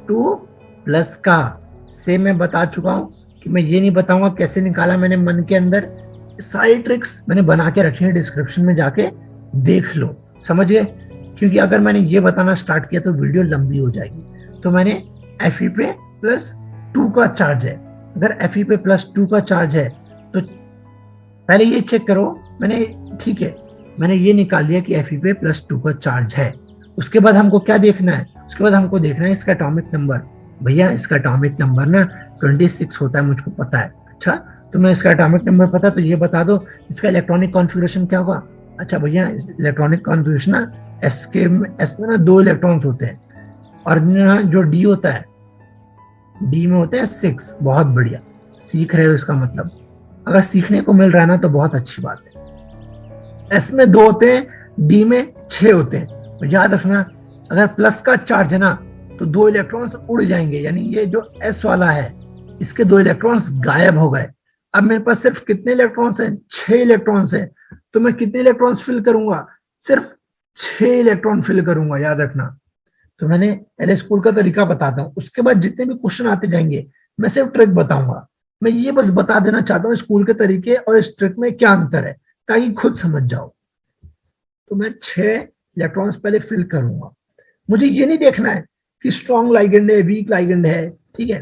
2+ का, से मैं बता चुका हूं कि मैं ये नहीं बताऊंगा कैसे निकाला मैंने मन के अंदर, सारी ट्रिक्स मैंने बना के रखी है, डिस्क्रिप्शन में जाके देख लो। समझ गए? क्योंकि अगर मैंने ये बताना स्टार्ट किया तो वीडियो लंबी हो जाएगी। तो मैंने Fe पे +2 का चार्ज है, अगर Fe पे +2 का चार्ज है तो पहले ये चेक करो, मैंने, ठीक है, मैंने ये निकाल लिया कि Fe पे +2 का चार्ज है। उसके बाद हमको क्या देखना है, उसके बाद हमको देखना है इसका एटॉमिक नंबर। भैया इसका एटॉमिक नंबर ना 26 होता है, मुझको पता है। अच्छा, तो मैं इसका एटॉमिक नंबर पता, तो ये बता दो इसका इलेक्ट्रॉनिक कॉन्फ़िगरेशन क्या होगा। अच्छा भैया, इलेक्ट्रॉनिक कॉन्फ़िगरेशन ना एस में ना 2 इलेक्ट्रॉन्स होते हैं, और जो डी होता है, डी में होते हैं 6। बहुत बढ़िया, सीख रहे हो, इसका मतलब अगर सीखने को मिल रहा है ना तो बहुत अच्छी बात है। एस में 2 होते हैं, डी में 6 होते हैं। तो याद रखना, अगर प्लस का चार्ज है ना तो 2 इलेक्ट्रॉन्स उड़ जाएंगे, यानी ये जो एस वाला है इसके 2 इलेक्ट्रॉन्स गायब हो गए। अब मेरे पास सिर्फ कितने इलेक्ट्रॉन्स हैं, 6 इलेक्ट्रॉन्स हैं। तो मैं कितने इलेक्ट्रॉन्स फिल करूंगा, सिर्फ 6 इलेक्ट्रॉन फिल करूंगा, याद रखना। तो मैंने एल स्कूल का तरीका बताता हूँ, उसके बाद जितने भी क्वेश्चन आते जाएंगे मैं सिर्फ ट्रिक बताऊंगा। मैं ये बस बता देना चाहता हूँ स्कूल के तरीके और इस ट्रिक में क्या अंतर है, ताकि खुद समझ जाओ। तो मैं 6 इलेक्ट्रॉन्स पहले फिल करूंगा। मुझे ये नहीं देखना है कि स्ट्रॉन्ग लाइगेंड है, वीक लाइगेंड है, ठीक है।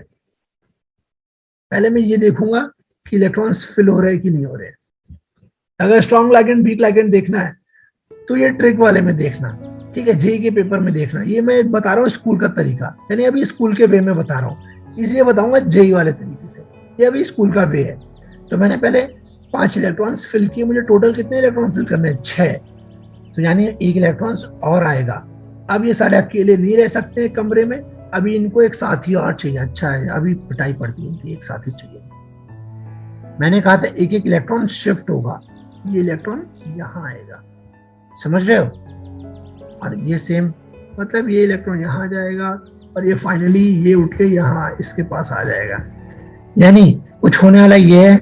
पहले मैं ये देखूंगा कि इलेक्ट्रॉन्स फिल हो रहे हैं कि नहीं हो रहे हैं। अगर स्ट्रॉन्ग लाइगेंड वीक लाइगेंड देखना है तो ये ट्रिक वाले में देखना, ठीक है, जेई के पेपर में देखना। ये मैं बता रहा हूँ स्कूल का तरीका, यानी अभी स्कूल के वे में बता रहा हूँ, इसलिए बताऊंगा जेई वाले तरीके से। ये अभी स्कूल का वे है। तो मैंने पहले 5 इलेक्ट्रॉन्स फिल किए, मुझे टोटल कितने इलेक्ट्रॉन फिल करने हैं, 6। तो यानी 1 इलेक्ट्रॉन्स और आएगा। अब ये सारे अकेले नहीं रह सकते कमरे में, अभी इनको एक साथी और चाहिए। अच्छा है, अभी पिटाई पड़ती है इनकी, एक साथी चाहिए। मैंने कहा था एक एक इलेक्ट्रॉन शिफ्ट होगा, ये इलेक्ट्रॉन यहाँ आएगा, समझ रहे हो। और ये सेम, मतलब ये इलेक्ट्रॉन यहाँ जाएगा और ये फाइनली ये उठ के यहाँ इसके पास आ जाएगा। यानी कुछ होने वाला ये है,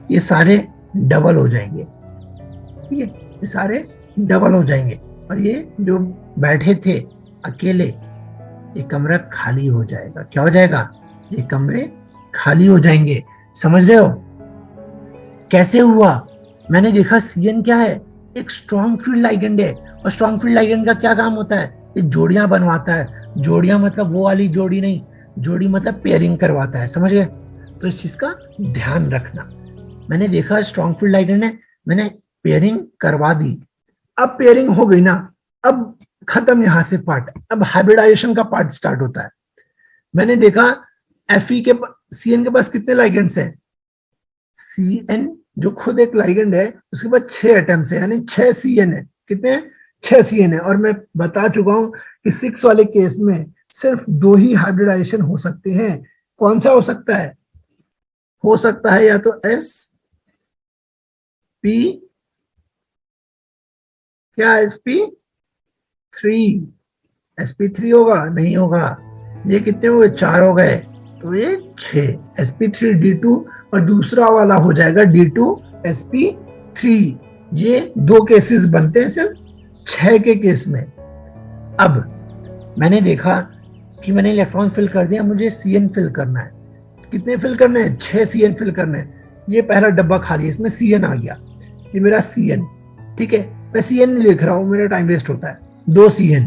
ये सारे डबल हो जाएंगे, ठीक है, ये सारे डबल हो जाएंगे। और ये जो बैठे थे अकेले, ये कमरा खाली हो जाएगा। क्या हो जाएगा, ये कमरे खाली हो जाएंगे। समझ रहे हो कैसे हुआ। मैंने देखा सीएन क्या है, एक स्ट्रॉन्ग फील्ड लाइगेंड है। और स्ट्रॉन्ग फील्ड लाइगेंड का क्या काम होता है, ये जोड़ियां बनवाता है। जोड़ियां मतलब वो वाली जोड़ी नहीं, जोड़ी मतलब पेयरिंग करवाता है, समझ गए। तो इस चीज का ध्यान रखना। मैंने देखा स्ट्रॉन्ग फील्ड लाइगेंड है, मैंने पेयरिंग करवा दी। अब पेयरिंग हो गई ना, अब खत्म यहां से पार्ट, अब हाइब्रिडाइजेशन का पार्ट स्टार्ट होता है। मैंने देखा Fe के सीएन के पास कितने लाइगेंड्स हैं, सीएन जो खुद एक लाइगेंड है उसके पास 6 एटम्स है, यानी 6 सीएन है। कितने हैं, 6 सीएन है। और मैं बता चुका हूं कि 6 वाले केस में सिर्फ 2 ही हाइब्रिडाइजेशन हो सकते हैं। कौन सा हो सकता है या तो एस पी, क्या sp3, sp3 होगा, नहीं होगा। ये कितने हो गए, 4 हो गए, तो ये 6 sp3d2 और दूसरा वाला हो जाएगा d2sp3। ये 2 केसेस बनते हैं सिर्फ 6 के केस में। अब मैंने देखा कि मैंने इलेक्ट्रॉन फिल कर दिया, मुझे सीएन फिल करना है। कितने फिल करने हैं, 6 सीएन फिल करने हैं। ये पहला डब्बा खाली है, इसमें सीएन आ गया, ये मेरा सीएन, ठीक है। मैं सीएन नहीं लिख रहा हूं, मेरा टाइम वेस्ट होता है। 2 सीएन,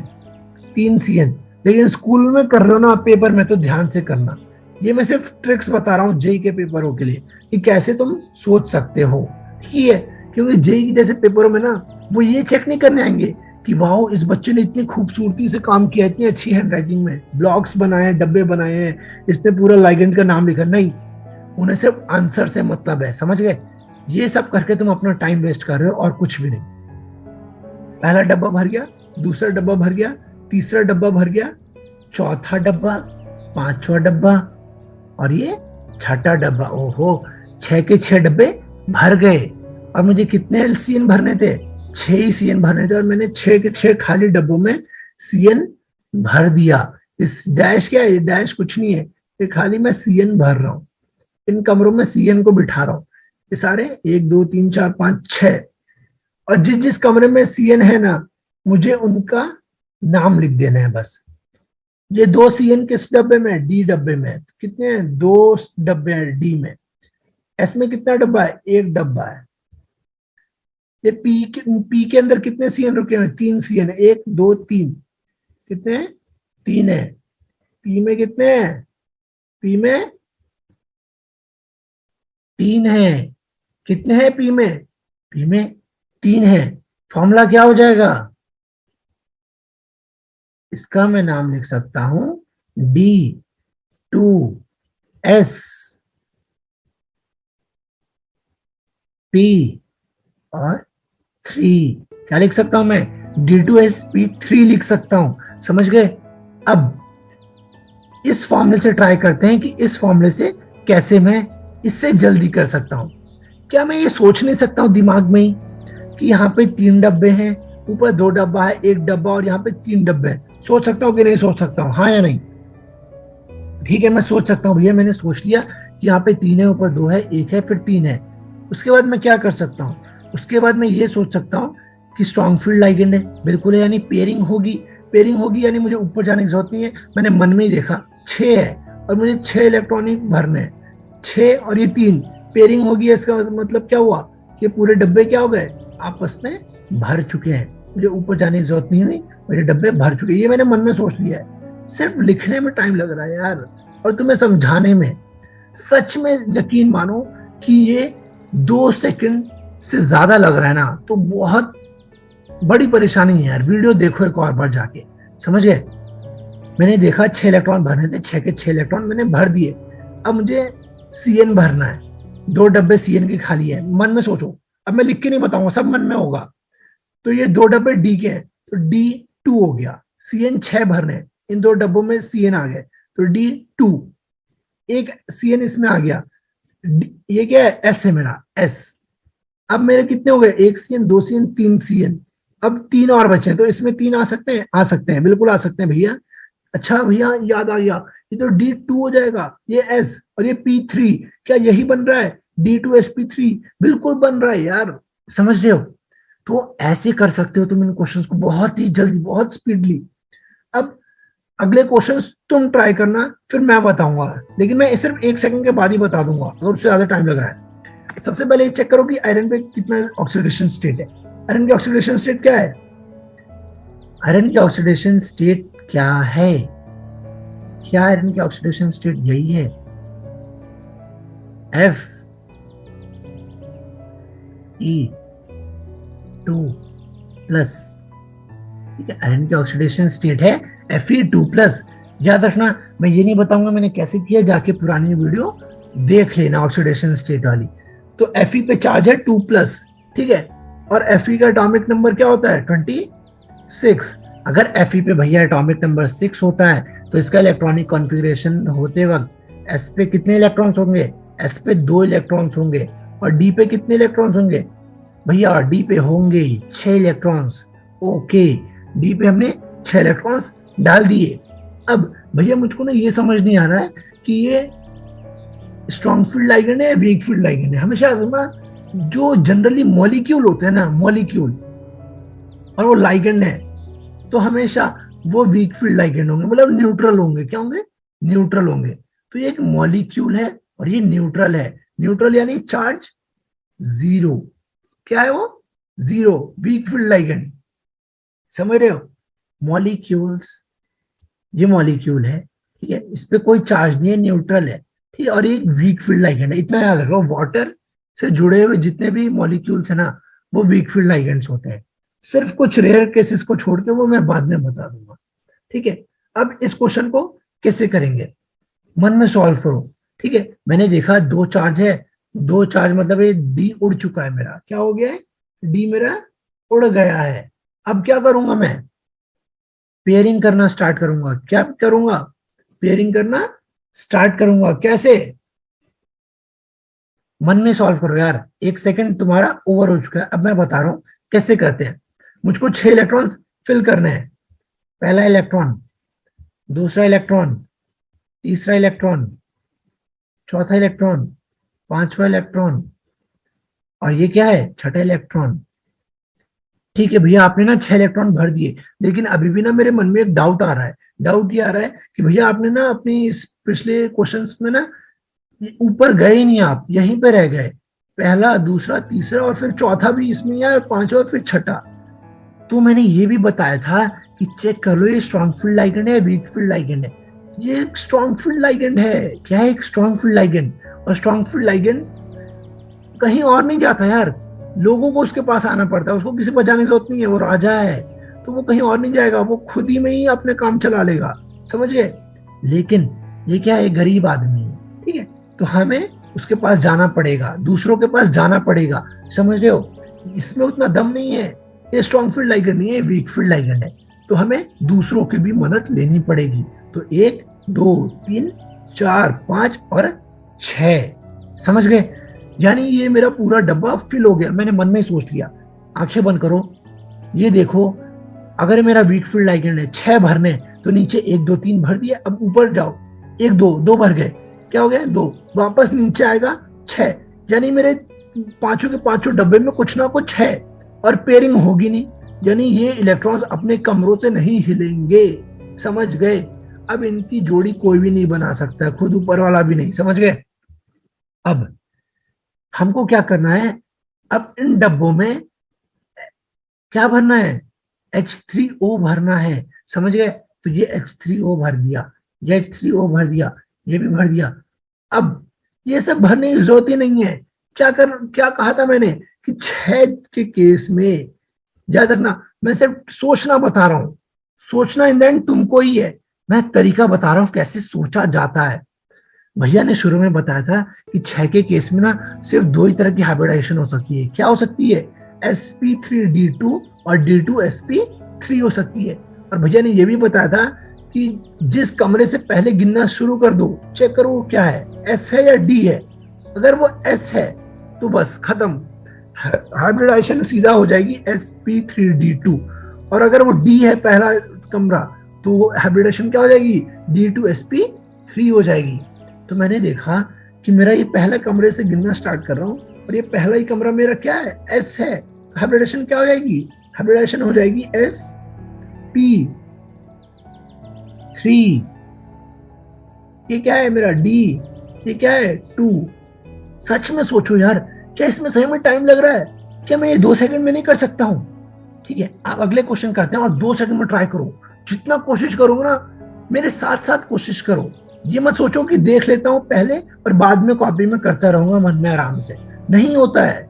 3 सीएन। लेकिन स्कूल में कर रहे हो ना पेपर में, तो ध्यान से करना। ये मैं सिर्फ ट्रिक्स बता रहा हूँ जेई के पेपरों के लिए, कि कैसे तुम सोच सकते हो, ठीक है। क्योंकि जेई के जैसे पेपरों में ना वो ये चेक नहीं करने आएंगे कि वाह इस बच्चे ने इतनी खूबसूरती से काम किया, इतनी अच्छी हैंडराइटिंग में ब्लॉक्स बनाए, डब्बे बनाए हैं, इसने पूरा लाइगेंड का नाम लिखा। नहीं, उन्हें सिर्फ आंसर से मतलब है, समझ गए। ये सब करके तुम अपना टाइम वेस्ट कर रहे हो और कुछ भी नहीं। पहला डब्बा भर गया, दूसरा डब्बा भर गया, तीसरा डब्बा भर गया, चौथा डब्बा, पांचवा डब्बा और ये छठा डब्बा। ओहो, 6 के 6 डब्बे भर गए। और मुझे कितने सीएन भरने थे, 6 ही सीएन भरने थे। और मैंने 6 के 6 खाली डब्बों में सीएन भर दिया। इस डैश क्या है, ये डैश कुछ नहीं है, ये खाली मैं सीएन भर रहा हूँ। इन कमरों में सीएन को बिठा रहा हूँ। ये सारे 1 2 3 4 5 6, और जिस जिस कमरे में सीएन है ना, मुझे उनका नाम लिख देना है बस। ये 2 सीएन किस डब्बे में, डी डब्बे में। कितने हैं, 2 डब्बे हैं डी में। एस में कितना डब्बा है, 1 डब्बा है। ये पी के अंदर कितने सीएन रुके हुए, 3 सीएन, 1 2 3। कितने हैं, 3 है। पी में कितने हैं, पी में 3 है। कितने हैं पी में, पी में 3 है। फॉर्मूला क्या हो जाएगा, इसका मैं नाम लिख सकता हूं D2S P और 3। क्या लिख सकता हूं मैं, D2SP3 लिख सकता हूं, समझ गए। अब इस फॉर्मूले से ट्राई करते हैं कि इस फॉर्मूले से कैसे मैं इससे जल्दी कर सकता हूं। क्या मैं ये सोच नहीं सकता हूं दिमाग में ही कि यहाँ पे 3 डब्बे हैं, ऊपर 2 डब्बा है, 1 डब्बा और यहाँ पे 3 डब्बे हैं। सोच सकता हूँ कि नहीं सोच सकता हूँ, हाँ या नहीं, ठीक है मैं सोच सकता हूँ भैया, मैंने सोच लिया कि यहाँ पे 3 है, ऊपर 2 है, 1 है, फिर 3 है। उसके बाद मैं क्या कर सकता हूँ, उसके बाद मैं ये सोच सकता हूँ कि स्ट्रॉन्ग फील्ड लाइगेंड है, बिल्कुल है, यानी पेयरिंग होगी। पेयरिंग होगी यानी मुझे ऊपर जाने की जरूरत नहीं है, मैंने मन में ही देखा 6 है और मुझे 6 इलेक्ट्रॉनिक भरने हैं, 6 और ये 3, पेयरिंग होगी। इसका मतलब क्या हुआ कि पूरे डब्बे क्या हो गए, आपस में भर चुके हैं, मुझे ऊपर जाने की जरूरत नहीं हुई, मेरे डब्बे भर चुके हैं। ये मैंने मन में सोच लिया है, सिर्फ लिखने में टाइम लग रहा है यार, और तुम्हें समझाने में सच में यकीन मानो कि ये 2 सेकंड से ज्यादा लग रहा है ना, तो बहुत बड़ी परेशानी है यार। वीडियो देखो एक और बार जाके, समझ गए। मैंने देखा 6 इलेक्ट्रॉन भरने थे, 6 के 6 इलेक्ट्रॉन मैंने भर दिए। अब मुझे सीएन भरना है, 2 डब्बे सीएन के खाली है, मन में सोचो। अब मैं लिख के नहीं बताऊंगा, सब मन में होगा। तो ये 2 डब्बे डी के हैं, तो D2 हो गया। सीएन 6 भरने हैं, इन 2 डब्बों में सीएन आ गए, तो D2। एक सीएन इसमें आ गया, ये क्या है, एस है मेरा, एस। अब मेरे कितने हो गए, 1 सीएन, 2 सीएन, 3 सीएन। अब 3 और बचे हैं, तो इसमें 3 आ सकते हैं, आ सकते हैं, बिल्कुल आ सकते हैं भैया। अच्छा भैया याद आ गया, ये तो D2 हो जाएगा, ये S और ये P3, क्या यही बन रहा है, D2sp3? बिल्कुल बन रहा है यार, समझ रहे हो। तो ऐसे कर सकते हो तुम इन क्वेश्चंस को बहुत ही जल्दी, बहुत स्पीडली। अब अगले क्वेश्चंस तुम ट्राई करना, फिर मैं बताऊंगा, लेकिन मैं सिर्फ 1 सेकंड के बाद ही बता दूंगा अगर उससे ज्यादा टाइम लग रहा है। सबसे पहले चेक करो कि आयरन पे कितना ऑक्सीडेशन स्टेट है। आयरन की ऑक्सीडेशन स्टेट क्या है, आयरन की ऑक्सीडेशन स्टेट क्या है, क्या आयरन की ऑक्सीडेशन स्टेट यही है, Fe2+। ठीक है, आयरन की ऑक्सीडेशन स्टेट है Fe2+। याद रखना, मैं ये नहीं बताऊंगा मैंने कैसे किया, जाके पुरानी वीडियो देख लेना ऑक्सीडेशन स्टेट वाली। तो Fe पे चार्ज है 2+, ठीक है, और Fe का एटॉमिक नंबर क्या होता है, 26। अगर Fe पे भैया एटॉमिक नंबर 6 होता है, तो इसका इलेक्ट्रॉनिक कॉन्फ़िगरेशन होते वक्त S पे कितने इलेक्ट्रॉन्स होंगे, S पे 2 इलेक्ट्रॉन्स होंगे, और D पे कितने इलेक्ट्रॉन्स होंगे भैया, D पे होंगे 6 इलेक्ट्रॉन्स। ओके, डी पे हमने 6 इलेक्ट्रॉन्स डाल दिए। अब भैया मुझको ना ये समझ नहीं आ रहा है कि ये स्ट्रॉन्ग फील्ड लाइगेंड है या वीक फील्ड लाइगेंड है। हमेशा ना जो जनरली मॉलिक्यूल होते हैं ना, मॉलिक्यूल, और वो लाइगेंड है, तो हमेशा वो वीक फील्ड लाइगेंड होंगे, मतलब न्यूट्रल होंगे। क्या होंगे, न्यूट्रल होंगे। तो ये एक मॉलिक्यूल है और ये न्यूट्रल है। न्यूट्रल यानी चार्ज 0, क्या है वो, 0, वीक फील्ड लाइगेंड, समझ रहे हो। मॉलिक्यूल्स, ये मॉलिक्यूल है, ठीक है, इस पे कोई चार्ज नहीं है, न्यूट्रल है, ठीक है, और एक वीक फील्ड लाइगेंड है। इतना याद रखो, वाटर से जुड़े हुए जितने भी मॉलिक्यूल्स है ना, वो वीक फील्ड लाइगेंड्स होते हैं। सिर्फ कुछ रेयर केसेस को छोड़ के, वो मैं बाद में बता दूंगा, ठीक है। अब इस क्वेश्चन को कैसे करेंगे, मन में सॉल्व करो, ठीक है। मैंने देखा 2 चार्ज है, 2 चार्ज मतलब ये डी उड़ चुका है मेरा, क्या हो गया है, डी मेरा उड़ गया है। अब क्या करूंगा मैं, पेयरिंग करना स्टार्ट करूंगा। क्या करूंगा, पेयरिंग करना स्टार्ट करूंगा। कैसे, मन में सॉल्व करो यार, 1 सेकंड तुम्हारा ओवर हो चुका है। अब मैं बता रहा हूं कैसे करते हैं। मुझको 6 इलेक्ट्रॉन फिल करने हैं। पहला इलेक्ट्रॉन, दूसरा इलेक्ट्रॉन, तीसरा इलेक्ट्रॉन, चौथा इलेक्ट्रॉन, पांचवा इलेक्ट्रॉन, और ये क्या है, छठा इलेक्ट्रॉन। ठीक है भैया, आपने ना 6 इलेक्ट्रॉन भर दिए, लेकिन अभी भी ना मेरे मन में एक डाउट आ रहा है। डाउट ये आ रहा है कि भैया आपने ना अपनी इस पिछले क्वेश्चंस में ना ऊपर गए ही नहीं, आप यहीं पे रह गए। पहला, दूसरा, तीसरा और फिर चौथा भी इसमें, या पांचवा फिर छठा। तो मैंने ये भी बताया था कि चेक कर लो ये स्ट्रॉन्ग फील्ड लाइगेंड है, वीक फील्ड लाइगेंड है। ये एक स्ट्रॉन्ग फील्ड लाइगेंड है। क्या है, एक स्ट्रॉन्ग फील्ड लाइगेंड। और स्ट्रॉन्ग फील्ड लाइगेंड कहीं और नहीं जाता यार, लोगों को उसके पास आना पड़ता है, उसको किसी पर जाने की जरूरत नहीं है, वो राजा है, तो वो कहीं और नहीं जाएगा, वो खुद ही में ही अपने काम चला लेगा, समझ गए। लेकिन ये क्या है, गरीब आदमी है, ठीक है, तो हमें उसके पास जाना पड़ेगा, दूसरों के पास जाना पड़ेगा, समझ रहे हो। इसमें उतना दम नहीं है, ये स्ट्रॉन्ग फील्ड लाइगेंड नहीं है, वीक फील्ड लाइगेंड है, तो हमें दूसरों की भी मदद लेनी पड़ेगी। तो 1 2 3 4 5 और 6, समझ गए। यानी ये मेरा पूरा डब्बा फिल हो गया, मैंने मन में सोच लिया। आंखें बंद करो, ये देखो, अगर मेरा वीक फील्ड लाइगेंड है 6 भरने, तो नीचे 1 2 3 भर दिए। अब ऊपर जाओ, 1 2 2 भर गए, क्या हो गया 2, वापस नीचे आएगा 6, यानी मेरे पांचों के पांचों डब्बे में कुछ ना कुछ है और पेयरिंग होगी नहीं, यानी ये इलेक्ट्रॉन्स अपने कमरों से नहीं हिलेंगे। समझ गए? अब इनकी जोड़ी कोई भी नहीं बना सकता, खुद ऊपर वाला भी नहीं। समझ गए? अब हमको क्या करना है, अब इन डब्बों में क्या भरना है, H3O भरना है। समझ गए? तो ये H3O भर दिया, ये H3O भर दिया, ये भी भर दिया। अब ये सब भरने की जरूरत ही नहीं है। क्या कहा था मैंने कि 6 के केस में, याद रखना मैं सिर्फ सोचना बता रहा हूं, सोचना इन द एंड तुमको ही है, मैं तरीका बता रहा हूं कैसे सोचा जाता है। भैया ने शुरू में बताया था कि 6 के केस में ना सिर्फ दो ही तरह की हाइब्रिडाइजेशन हो सकती है। क्या हो सकती है? sp3d2 और d2sp3 हो सकती है। और भैया ने यह भी बताया था कि जिस कमरे से पहले गिनना शुरू कर दो, चेक करो वो क्या है, एस है या डी है। अगर वो एस है तो बस खत्म, हाइब्रिडाइजेशन सीधा हो जाएगी sp3d2। और अगर वो डी है पहला कमरा, तो हाइब्रिडेशन क्या हो जाएगी, d2sp3 हो जाएगी। तो मैंने देखा कि मेरा ये पहले कमरे से गिनना स्टार्ट कर रहा हूँ और ये पहला ही कमरा मेरा क्या है, एस है। हाइब्रिडेशन क्या हो जाएगी, हाइब्रिडेशन हो जाएगी sp3। ये क्या है मेरा डी, ये क्या है 2। सच में सोचो यार, क्या इसमें सही में टाइम लग रहा है? क्या मैं ये 2 सेकंड में नहीं कर सकता हूँ? ठीक है, आप अगले क्वेश्चन करते हैं और 2 सेकंड में ट्राई करो। जितना कोशिश करोगे ना, मेरे साथ साथ कोशिश करो। ये मत सोचो कि देख लेता हूं पहले और बाद में कॉपी में करता रहूंगा मन में आराम से, नहीं होता है।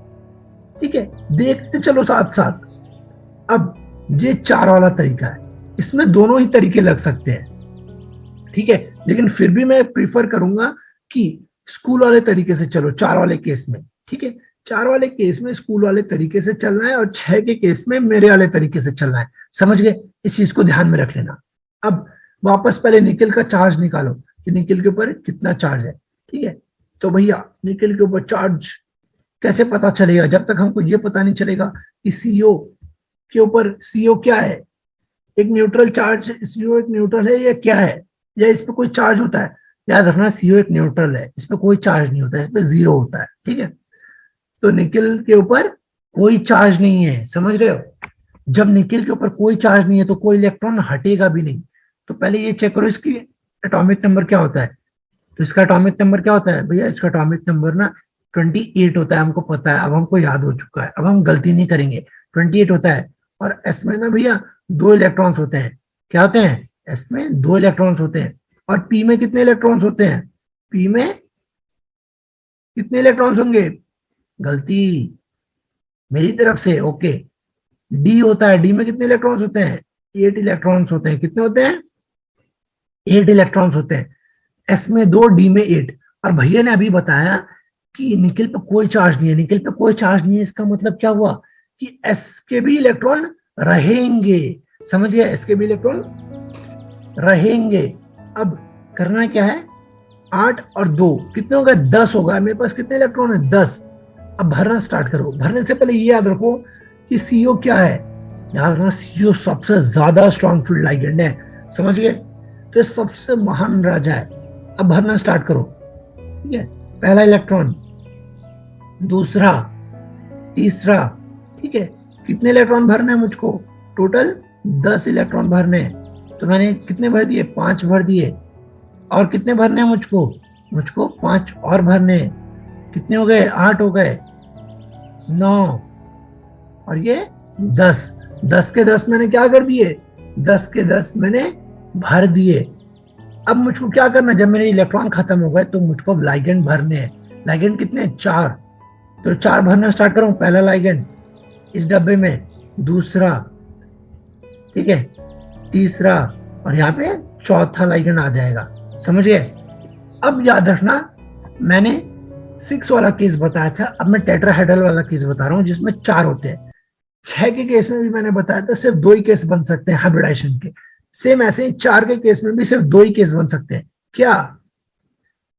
ठीक है, देखते चलो साथ साथ। अब ये 4 वाला तरीका है, इसमें दोनों ही तरीके लग सकते हैं। ठीक है, लेकिन फिर भी मैं प्रीफर करूंगा कि स्कूल वाले तरीके से चलो 4 वाले केस में। ठीक है, 4 वाले केस में स्कूल वाले तरीके से चलना है और 6 के केस में मेरे वाले तरीके से चलना है। समझ गए? इस चीज को ध्यान में रख लेना। अब वापस पहले निकल का चार्ज निकालो कि निकल के ऊपर कितना चार्ज है। ठीक है, तो भैया निकल के ऊपर चार्ज कैसे पता चलेगा, जब तक हमको ये पता नहीं चलेगा कि सीओ के ऊपर, सीओ क्या है, एक न्यूट्रल चार्ज, सीओ एक न्यूट्रल है या क्या है, या इस पे कोई चार्ज होता है। याद रखना सीओ एक न्यूट्रल है, इस पे कोई चार्ज नहीं होता है, इस पे 0 होता है। ठीक है, तो निकल के ऊपर कोई चार्ज नहीं है। समझ रहे हो? जब निकल के ऊपर कोई चार्ज नहीं है तो कोई इलेक्ट्रॉन हटेगा भी नहीं। तो पहले ये चेक करो इसकी एटॉमिक नंबर क्या होता है। तो इसका एटॉमिक नंबर क्या होता है भैया, इसका एटॉमिक नंबर ना 28 होता है, हमको पता है, अब हमको याद हो चुका है, अब हम गलती नहीं करेंगे। 28 होता है। और एस में ना भैया 2 इलेक्ट्रॉन्स होते हैं। क्या होते हैं? एस में 2 इलेक्ट्रॉन्स होते हैं। और पी में कितने इलेक्ट्रॉन्स होते हैं? पी में कितने इलेक्ट्रॉन्स होंगे? गलती मेरी तरफ से, ओके। डी होता है, डी में कितने इलेक्ट्रॉन्स होते हैं? 8 इलेक्ट्रॉन्स होते हैं। कितने होते हैं? 8 इलेक्ट्रॉन्स होते हैं। एस में 2, डी में 8। और भैया ने अभी बताया कि निकल पे कोई चार्ज नहीं है, निकल पे कोई चार्ज नहीं है, इसका मतलब क्या हुआ कि एस के भी इलेक्ट्रॉन रहेंगे। समझ गए? एस के भी इलेक्ट्रॉन रहेंगे। अब करना क्या है, 8 और 2 कितने हो गए, 10 होगा। मेरे पास कितने इलेक्ट्रॉन है, 10। अब भरना स्टार्ट करो। भरने से पहले ये याद रखो कि सीओ क्या है। याद रखना सीओ सबसे ज्यादा स्ट्रॉन्ग फील्ड लाइगेंड है। समझ गए? तो ये सबसे महान राजा है। अब भरना स्टार्ट करो। ठीक है, पहला इलेक्ट्रॉन, दूसरा, तीसरा। ठीक है, कितने इलेक्ट्रॉन भरने हैं मुझको, टोटल 10 इलेक्ट्रॉन भरने हैं। तो मैंने कितने भर दिए, 5 भर दिए। और कितने भरने हैं मुझको, मुझको 5 और भरने हैं। कितने हो गए, 8 हो गए, 9 और ये 10। 10 के 10 मैंने क्या कर दिए, 10 के 10 मैंने भर दिए। अब मुझको क्या करना, जब मेरे इलेक्ट्रॉन खत्म हो गए तो मुझको लाइगेंड भरने हैं। लाइगेंड कितने, 4। तो 4 भरना स्टार्ट करूं। पहला लाइगेंड इस डब्बे में, दूसरा, ठीक है, तीसरा, और यहाँ पे चौथा लाइगेंड आ जाएगा। समझ गए? अब याद रखना, मैंने 6 वाला केस बताया था, अब मैं टेट्राहेड्रल वाला केस बता रहा हूँ जिसमें 4 होते हैं। 6 के केस में भी मैंने बताया था सिर्फ 2 ही केस बन सकते हैं हाइब्रिडाइजेशन के। सेम ऐसे ही 4 के केस में भी सिर्फ 2 ही केस बन सकते हैं। क्या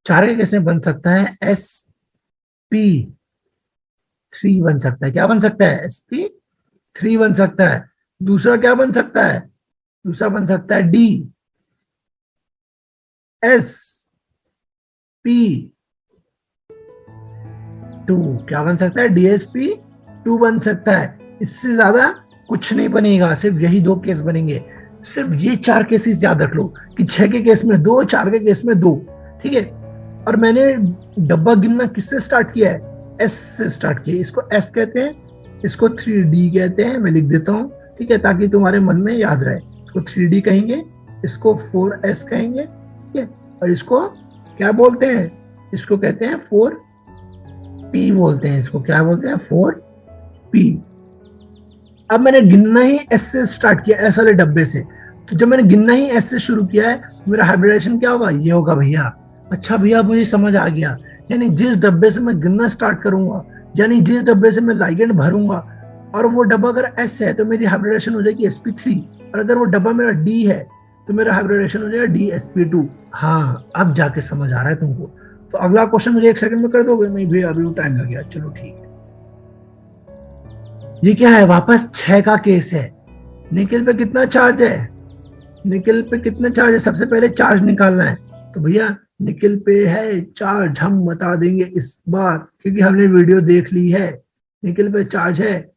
4 के केस में बन सकता है, sp3 बन सकता है। क्या बन सकता है, sp3 बन सकता है। दूसरा क्या बन सकता है, दूसरा बन सकता है ds, क्या बन सकता है? DsP2 बन सकता है। इससे ज्यादा कुछ नहीं बनेगा, सिर्फ यही दो केस बनेंगे। सिर्फ ये 4 केसेस याद रख लो कि 6 के केस में 2, 4 के केस में 2। ठीक है। और मैंने डब्बा गिनना किससे स्टार्ट किया है? एस से स्टार्ट किया। इसको एस कहते हैं, इसको 3D कहते हैं। मैं लिख देता हूँ, ठीक है, ताकि तुम्हारे मन में याद रहे। इसको 3D कहेंगे, इसको 4S कहेंगे, ठीक है। और इसको क्या बोलते हैं? इसको कहते हैं 4P बोलते हैं। इसको क्या बोलते हैं? 4P। अब मैंने गिनना ही एस से स्टार्ट किया, एस वाले डब्बे से। तो जब मैंने गिनना ही एस से शुरू किया है, तो मेरा हाइब्रिडेशन क्या होगा? ये होगा भैया। अच्छा भैया, मुझे समझ आ गया। यानी जिस डब्बे से मैं गिनना स्टार्ट करूंगा, यानी जिस डब्बे से मैं लाइगेंड भरूंगा, और वो डब्बा अगर एस है, तो मेरी हाइब्रिडेशन हो जाएगी sp3। और अगर वो डब्बा मेरा डी है, तो मेरा हाइब्रिडेशन हो जाएगा DsP2। हाँ, अब जाके समझ आ रहा है तुमको। तो अगला क्वेश्चन मुझे 1 सेकंड में कर दोगे? नहीं भैया, अभी टाइम लग गया। चलो ठीक है। ये क्या है? वापस 6 का केस है। निकल पे कितना चार्ज है? निकल पे कितना चार्ज है? सबसे पहले चार्ज निकालना है। तो भैया निकल पे है चार्ज, हम बता देंगे इस बार, क्योंकि हमने वीडियो देख ली है। निकल पे चार्ज है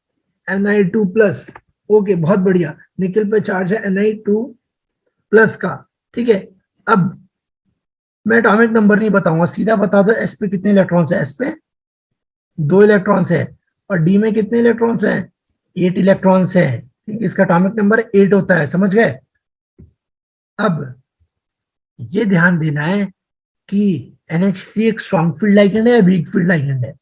Ni2+। ओके, बहुत बढ़िया। निकल पे चार्ज है Ni2+ का। ठीक है। अब मैं एटॉमिक नंबर नहीं बताऊंगा, सीधा बता दो एस पे कितने इलेक्ट्रॉन्स है। एस पे 2 इलेक्ट्रॉन्स है। और डी में कितने इलेक्ट्रॉन्स है? 8 इलेक्ट्रॉन्स है। इसका एटॉमिक नंबर 8 होता है। समझ गए? अब ये ध्यान देना है कि NH3 एक स्ट्रॉन्ग फील्ड लाइगेंड है या वीक फील्ड लाइगेंड है।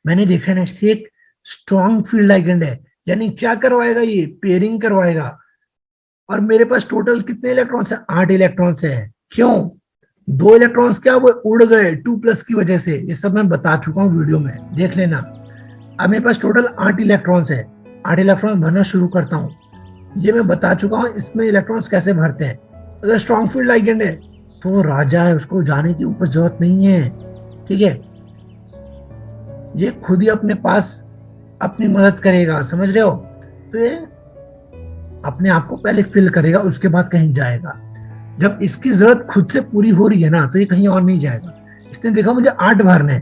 मैंने देखा NH3 एक स्ट्रॉन्ग फील्ड लाइगेंड है। यानी क्या करवाएगा? ये पेयरिंग करवाएगा। और मेरे पास टोटल कितने इलेक्ट्रॉन्स है? 8 इलेक्ट्रॉन्स है। क्यों? 2 इलेक्ट्रॉन्स क्या वो उड़ गए 2+ की वजह से। ये सब मैं बता चुका हूँ वीडियो में, देख लेना। अब मेरे पास टोटल 8 इलेक्ट्रॉन्स है। 8 इलेक्ट्रॉन भरना शुरू करता हूँ। ये मैं बता चुका हूँ इसमें इलेक्ट्रॉन्स कैसे भरते हैं। अगर स्ट्रॉन्ग फील्ड लाइगेंड है तो वो राजा है, उसको जाने की ऊपर जरूरत नहीं है। ठीक है। ये खुद ही अपने पास अपनी मदद करेगा, समझ रहे हो? तो ये अपने आप को पहले फिल करेगा, उसके बाद कहीं जाएगा। जब इसकी जरूरत खुद से पूरी हो रही है ना, तो ये कहीं और नहीं जाएगा। इसने देखा मुझे 8 भरने,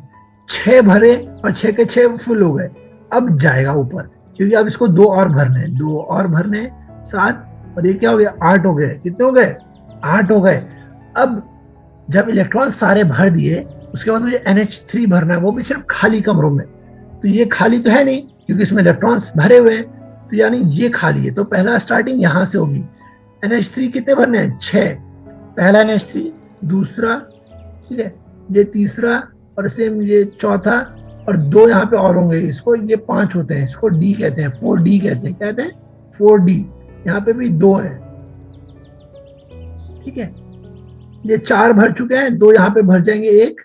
6 भरे और 6 के 6 फुल हो गए। अब जाएगा ऊपर, क्योंकि अब इसको 2 और भरने, 2 और भरने 7, और ये क्या हो गया? 8 हो गए। कितने हो गए? 8 हो गए। अब जब इलेक्ट्रॉन सारे भर दिए, उसके बाद मुझे NH3 भरना है, वो भी सिर्फ खाली कमरों में। तो ये खाली तो है नहीं, क्योंकि इसमें इलेक्ट्रॉन्स भरे हुए हैं। तो यानी ये खाली है, तो पहला स्टार्टिंग यहां से होगी। NH3 कितने भरने हैं? 6। पहला NH3, दूसरा, ठीक है, ये तीसरा, और सेम ये चौथा, और 2 यहाँ पे और होंगे। इसको ये 5 होते हैं, इसको D कहते हैं, 4D कहते हैं। क्या कहते हैं? 4D। यहाँ पे भी 2 है। ठीक है। ये 4 भर चुके हैं, 2 यहाँ पे भर जाएंगे, 1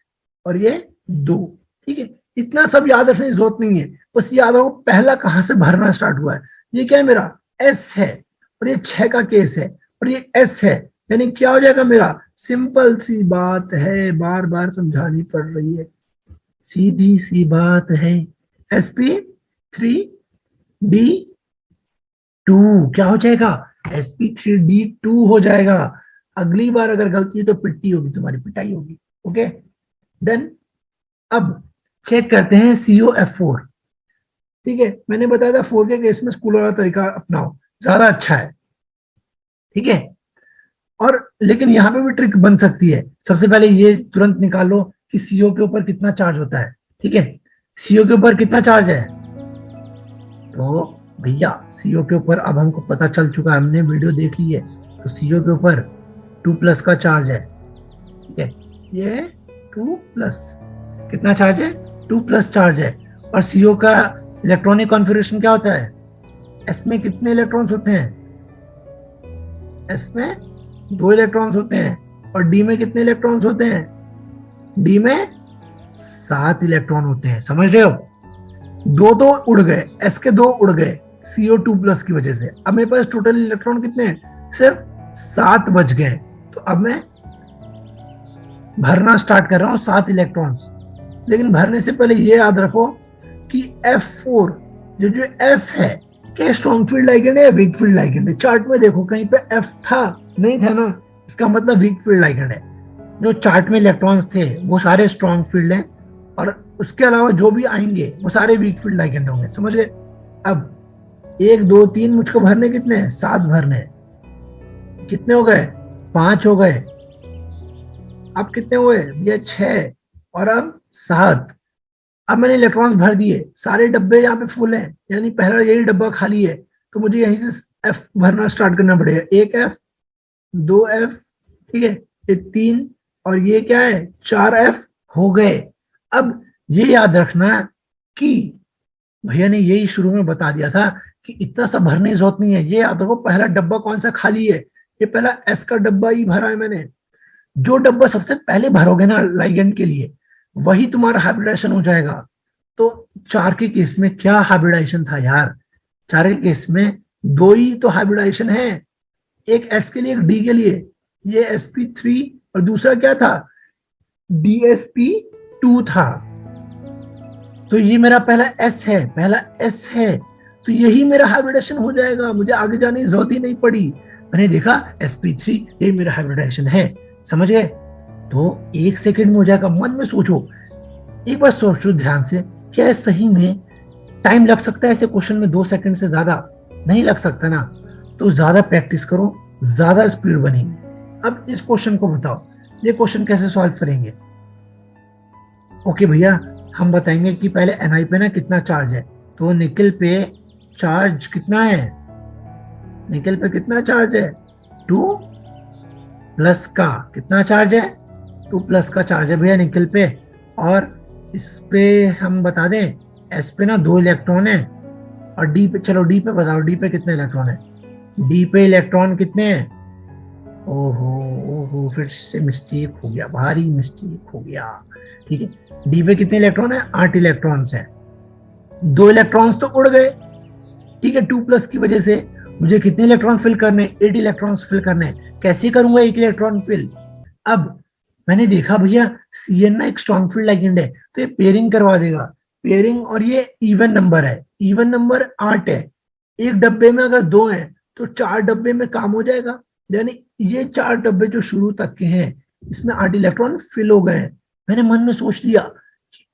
और ये 2। ठीक है। इतना सब याद रखने की जरूरत नहीं है, बस याद रखो पहला कहां से भरना स्टार्ट हुआ है। ये क्या है? मेरा S है, और ये 6 का केस है, और ये S है। यानी क्या हो जाएगा मेरा? सिंपल सी बात है, बार बार समझानी पड़ रही है, सीधी सी बात है। sp3d2 क्या हो जाएगा? sp3d2 हो जाएगा। अगली बार अगर गलती है तो पिट्टी होगी, तुम्हारी पिटाई होगी। ओके देन, अब चेक करते हैं COF4। ठीक है। मैंने बताया था 4 के केस में स्कूल वाला तरीका अपनाओ, ज्यादा अच्छा है। ठीक है। और लेकिन यहाँ पे भी ट्रिक बन सकती है। सबसे पहले ये तुरंत निकाल लो कि CO के ऊपर कितना चार्ज होता है। ठीक है। CO के ऊपर कितना चार्ज है? तो भैया CO के ऊपर अब हमको पता चल चुका है, हमने वीडियो देख ली है। तो CO के ऊपर 2+ का चार्ज है। ठीक है। ये 2+, कितना चार्ज है? 2+ चार्ज है। और CO का इलेक्ट्रॉनिक कॉन्फ़िगरेशन क्या होता है? S में कितने इलेक्ट्रॉन्स होते हैं? S में 2 इलेक्ट्रॉन्स होते हैं। और D में कितने इलेक्ट्रॉन्स होते हैं? D में 7 इलेक्ट्रॉन होते हैं। समझ रहे हो? 2 तो उड़ गए, S के 2 उड़ गए CO2+ की वजह से। अब मेरे पास टोटल इलेक्ट्रॉन कितने हैं? सिर्फ 7 बच गए। तो अब मैं भरना स्टार्ट कर रहा हूं 7 इलेक्ट्रॉन्स। लेकिन भरने से पहले ये याद रखो कि F4, जो F है, क्या स्ट्रॉन्ग फील्ड लाइगेंड है या वीक फील्ड लाइगेंड है? चार्ट में देखो, कहीं पे F था, नहीं था ना, इसका मतलब वीक फील्ड लाइगेंड है। जो चार्ट में इलेक्ट्रॉन्स थे वो सारे स्ट्रॉन्ग फील्ड हैं, और उसके अलावा जो भी आएंगे वो सारे वीक फील्ड लाइगेंड होंगे। समझ गए? अब एक दो तीन मुझको भरने कितने हैं? 7 भरने हैं। कितने हो गए? 5 हो गए। अब कितने हुए भैया? 6। और अब 7। अब मैंने इलेक्ट्रॉन्स भर दिए, सारे डब्बे यहाँ पे फुल हैं, यानी पहला यही डब्बा खाली है, तो मुझे यहीं से एफ भरना स्टार्ट करना पड़ेगा। एक एफ, 2 एफ, ठीक है, ये 3, और ये क्या है? 4 एफ हो गए। अब ये याद रखना कि भैया ने यही शुरू में बता दिया था कि इतना सा भरने की जरूरत नहीं है। ये याद रखो पहला डब्बा कौन सा खाली है, ये पहला एस का डब्बा ही भरा है मैंने। जो डब्बा सबसे पहले भरोगे ना लाइगेंड के लिए, वही तुम्हारा हाइब्रिडाइजेशन हो जाएगा। तो 4 के केस में क्या हाइब्रिडाइजेशन था यार? 4 के केस में 2 ही तो हाइब्रिडाइजेशन है, एक एस के लिए एक डी के लिए। ये sp3 और दूसरा क्या था? dsp2 था। तो ये मेरा पहला एस है, पहला एस है, तो यही मेरा हाइब्रिडेशन हो जाएगा, मुझे आगे जाने की जरूरत ही नहीं पड़ी। मैंने देखा sp3 ये मेरा हाइब्रिडेशन है। समझ गए? तो 1 सेकंड में हो जाएगा। मन में सोचो, एक बार सोचो ध्यान से, क्या सही में टाइम लग सकता है ऐसे क्वेश्चन में? 2 सेकंड से ज्यादा नहीं लग सकता ना। तो ज्यादा प्रैक्टिस करो, ज्यादा स्पीड बनेगी। अब इस क्वेश्चन को बताओ, ये क्वेश्चन कैसे सॉल्व करेंगे? ओके भैया, हम बताएंगे कि पहले Ni पे ना कितना चार्ज है। तो निकल पे चार्ज कितना है? निकल पे कितना चार्ज है? 2 प्लस का कितना चार्ज है? 2 प्लस का चार्ज है भैया निकल पे। और इस पे हम बता दें, एस पे ना 2 इलेक्ट्रॉन है, और डी पे, चलो डी पे बताओ, डी पे कितने इलेक्ट्रॉन है? डी पे इलेक्ट्रॉन कितने हैं? ओहो ओहो, फिर से मिस्टेक हो गया, भारी मिस्टेक हो गया। ठीक है, डी पे कितने इलेक्ट्रॉन है? 8 इलेक्ट्रॉन्स हैं। 2 इलेक्ट्रॉन्स तो उड़ गए, ठीक है, 2 प्लस की वजह से। मुझे कितने इलेक्ट्रॉन फिल करने? 8 इलेक्ट्रॉन्स फिल करने। कैसे करूंगा 1 इलेक्ट्रॉन फिल? अब मैंने देखा भैया CN ना एक स्ट्रॉन्ग फील्ड लाइगेंड है, तो ये पेयरिंग करवा देगा। पेयरिंग, और ये इवन नंबर है, इवन नंबर 8 है। एक डब्बे में अगर 2 है तो 4 डब्बे में काम हो जाएगा। यानी ये 4 डब्बे जो शुरू तक के हैं, इसमें 8 इलेक्ट्रॉन फिल हो गए हैं। मैंने मन में सोच लिया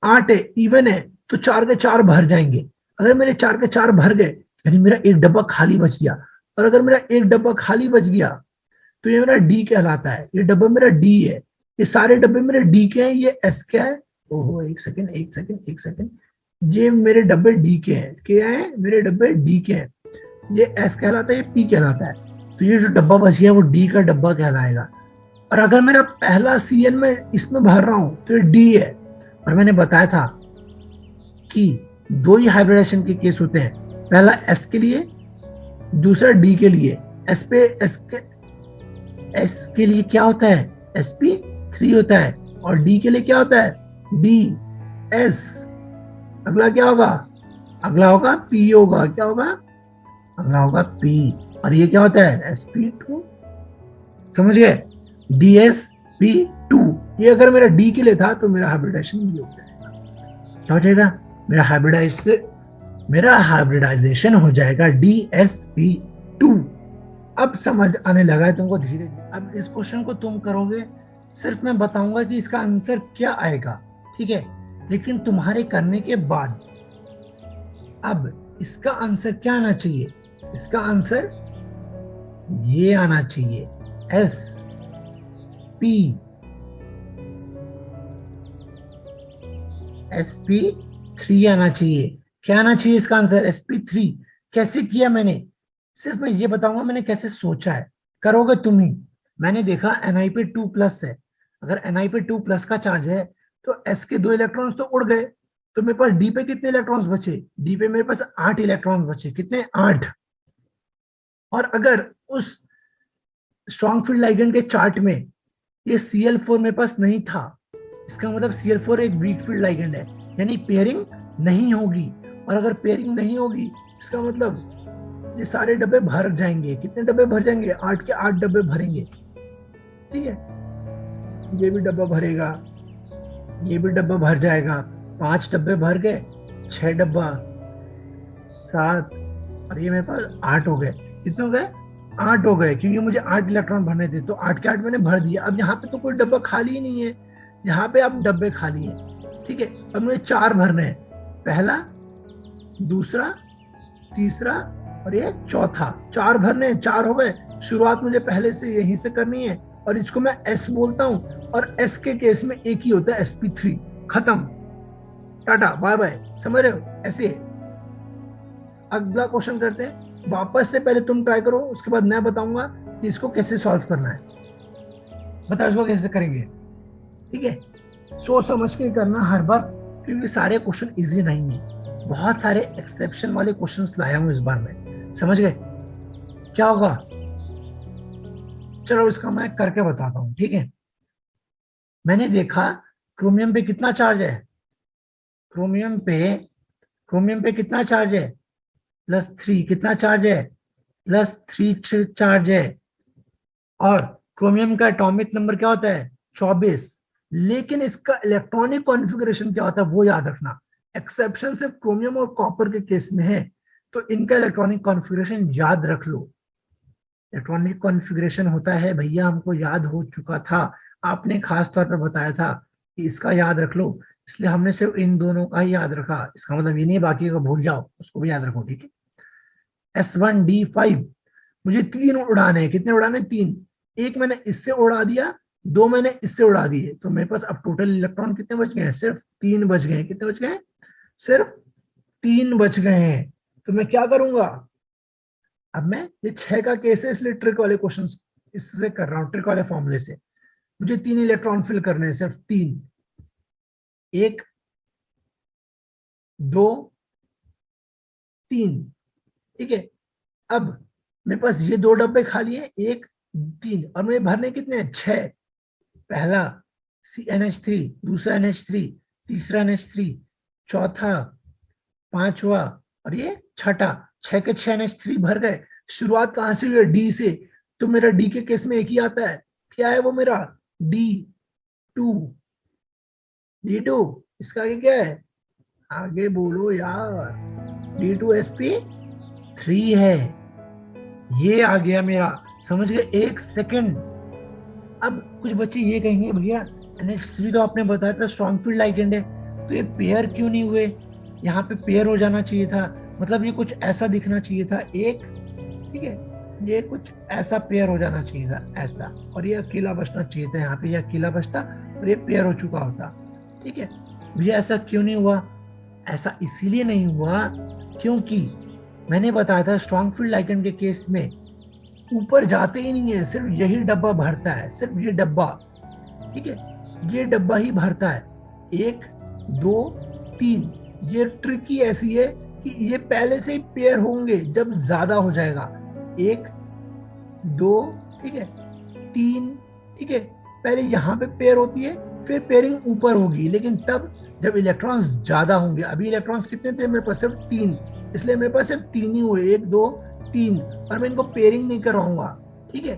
8 है, इवन है, तो 4 के 4 भर जाएंगे। अगर मेरे 4 के 4 भर गए, यानी मेरा एक डब्बा खाली बच गया। और अगर मेरा एक डब्बा खाली बच गया, तो ये मेरा डी कहलाता है। ये डब्बा मेरा डी है, ये सारे डब्बे मेरे डी के हैं। ये एस क्या है? ओहो, एक सेकंड एक सेकंड एक सेकंड, ये मेरे डब्बे डी के हैं। क्या है? मेरे डब्बे डी के हैं। ये एस कहलाता है, ये पी कहलाता है। तो ये जो डब्बा बच गया वो डी का डब्बा कहलाएगा। और अगर मेरा पहला CN में इसमें भर रहा हूं तो ये डी है। और मैंने बताया था कि 2 ही हाइब्रिडेशन के केस होते हैं, पहला एस के लिए, दूसरा डी के लिए। एस के लिए क्या होता है? sp3 होता है। और डी के लिए क्या होता है? D S. अगला क्या होगा? अगला होगा पी होगा। क्या होगा? अगला होगा पी। और ये क्या होता है? sp2। समझ गए? dsp2। ये अगर मेरा डी के लिए था तो मेरा हाइब्रिडाइजेशन ये हो जाएगा। क्या हो जाएगा? मेरा हाइब्रिडाइजेशन हो जाएगा dsp2। अब समझ आने लगा है तुमको धीरे धीरे। अब इस क्वेश्चन को तुम करोगे, सिर्फ मैं बताऊंगा कि इसका आंसर क्या आएगा, ठीक है? लेकिन तुम्हारे करने के बाद अब इसका आंसर क्या आना चाहिए? इसका आंसर ये आना चाहिए, sp3 आना चाहिए। क्या आना चाहिए इसका आंसर? sp3। कैसे किया मैंने? सिर्फ मैं ये बताऊंगा मैंने कैसे सोचा है, करोगे तुम ही। मैंने देखा Ni पे 2 प्लस है, अगर Ni पे 2 प्लस का चार्ज है तो S के 2 इलेक्ट्रॉन्स तो उड़ गए, तो मेरे पास D पे कितने इलेक्ट्रॉन्स बचे? D पे मेरे पास 8 इलेक्ट्रॉन्स बचे। कितने? 8। और अगर उस स्ट्रॉन्ग फील्ड लाइगेंड के चार्ट में ये Cl4 मेरे पास नहीं था, इसका मतलब Cl4 एक वीक फील्ड लाइगेंड है, यानी पेयरिंग नहीं होगी। और अगर पेयरिंग नहीं होगी, इसका मतलब ये सारे डब्बे भर जाएंगे। कितने डब्बे भर जाएंगे? 8 के 8 डब्बे भरेंगे, ठीक है? ये भी डब्बा भरेगा, ये भी डब्बा भर जाएगा। 5 डब्बे भर गए, 6 डब्बा, 7, और ये मेरे पास 8 हो गए। कितने हो गए? 8 हो गए, क्योंकि मुझे 8 इलेक्ट्रॉन भरने थे, तो 8 के 8 मैंने भर दिया। अब यहाँ पे तो कोई डब्बा खाली ही नहीं है, यहाँ पे अब डब्बे खाली है। ठीक है, अब मुझे 4 भरने हैं, पहला, दूसरा, तीसरा और ये चौथा। 4 भरने हैं, 4 हो गए। शुरुआत मुझे पहले से यहीं से करनी है, और इसको मैं एस बोलता हूं, और एस के केस में एक ही होता है, sp3। खत्म, टाटा बाय बाय। समझ रहे हो? ऐसे। अगला क्वेश्चन करते हैं, वापस से पहले तुम ट्राई करो, उसके बाद मैं बताऊंगा कि इसको कैसे सॉल्व करना है। बताओ इसको कैसे करेंगे। ठीक है, सोच समझ के करना हर बार, क्योंकि सारे क्वेश्चन इजी नहीं है, बहुत सारे एक्सेप्शन वाले क्वेश्चंस लाया हूं इस बार में। समझ गए क्या होगा? चलो इसका मैं करके बताता हूँ। ठीक है, मैंने देखा क्रोमियम पे कितना चार्ज है, क्रोमियम पे क्रोमियम पे कितना चार्ज है, +3। कितना चार्ज है? +3 चार्ज है। और क्रोमियम का एटॉमिक नंबर क्या होता है? 24। लेकिन इसका इलेक्ट्रॉनिक कॉन्फ़िगरेशन क्या होता है वो याद रखना। एक्सेप्शन सिर्फ क्रोमियम और कॉपर के केस में है, तो इनका इलेक्ट्रॉनिक कॉन्फ़िगरेशन याद रख लो। इलेक्ट्रॉनिक कॉन्फ़िगरेशन होता है भैया, हमको याद हो चुका था, आपने खास तौर पर बताया था कि इसका याद रख लो, इसलिए हमने सिर्फ इन दोनों का ही याद रखा। इसका मतलब ये नहीं बाकी का भूल जाओ, उसको भी याद रखो। ठीक है, S1D5, मुझे 3 उड़ाने हैं। कितने उड़ाने? 3। एक मैंने इससे उड़ा दिया, 2 मैंने इससे उड़ा दिए, तो मेरे पास अब टोटल इलेक्ट्रॉन कितने बच गए हैं? सिर्फ 3 बच गए हैं। कितने बच गए हैं? सिर्फ 3 बच गए हैं। तो मैं क्या करूंगा, अब मैं ये 6 का केस है, इसलिए ट्रिक वाले क्वेश्चन इससे कर रहा हूँ, ट्रिक वाले फॉर्मूले से। मुझे 3 इलेक्ट्रॉन फिल करने हैं, सिर्फ 3। 1, 2, 3। ठीक है, अब मेरे पास ये 2 डब्बे खाली हैं, 1, 3, और मुझे भरने कितने हैं? 6। पहला CnH3, दूसरा NH3, तीसरा NH3, चौथा, पांचवा और ये छठा। 6 के 6 NH3 भर गए। शुरुआत कहां से हुई है? डी से। तो मेरा डी के केस में एक ही आता है, क्या है वो मेरा? D2। D2, इसका आगे क्या है? आगे बोलो यार। D2sp3 है, ये आ गया मेरा। समझ गए? 1 सेकंड। अब कुछ बच्चे ये कहेंगे भैया NH3 तो आपने बताया था स्ट्रॉन्ग फील्ड लाइगेंड है, तो ये पेयर क्यों नहीं हुए? यहाँ पे पेयर हो जाना चाहिए था, मतलब ये कुछ ऐसा दिखना चाहिए था एक। ठीक है, ये कुछ ऐसा पेयर हो जाना चाहिए था, ऐसा, और ये अकेला बचना चाहिए था यहाँ पे, ये अकेला बचता और ये पेयर हो चुका होता। ठीक है भैया, ऐसा क्यों नहीं हुआ? ऐसा इसीलिए नहीं हुआ क्योंकि मैंने बताया था स्ट्रॉन्ग फील्ड लाइगेंड के केस में ऊपर जाते ही नहीं है, सिर्फ यही डब्बा भरता है, सिर्फ ये डब्बा। ठीक है, ये डब्बा ही भरता है। 1, 2, 3। ये ट्रिक ही ऐसी है कि ये पहले से ही पेयर होंगे जब ज्यादा हो जाएगा। 1, 2, ठीक है, 3। ठीक है, पहले यहाँ पे पेयर होती है, फिर पेयरिंग ऊपर होगी, लेकिन तब जब इलेक्ट्रॉन्स ज्यादा होंगे। अभी इलेक्ट्रॉन्स कितने थे मेरे पास? सिर्फ 3, इसलिए मेरे पास सिर्फ 3 ही हुए, 1, 2, 3, और मैं इनको पेयरिंग नहीं करवाऊंगा। ठीक है,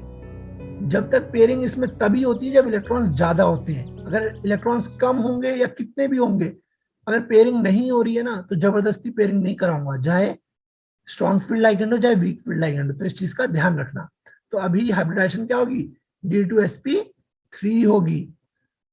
जब तक पेयरिंग इसमें तभी होती है जब इलेक्ट्रॉन्स ज्यादा होते हैं। अगर इलेक्ट्रॉन्स कम होंगे या कितने भी होंगे, अगर पेयरिंग नहीं हो रही है ना, तो जबरदस्ती पेयरिंग नहीं कराऊंगा, चाहे स्ट्रॉन्ग फील्ड लाइगेंड हो चाहे वीक फील्ड लाइगेंड हो। तो इस चीज का ध्यान रखना। तो अभी हाइब्रिडाइजेशन क्या होगी? D2sp3 होगी।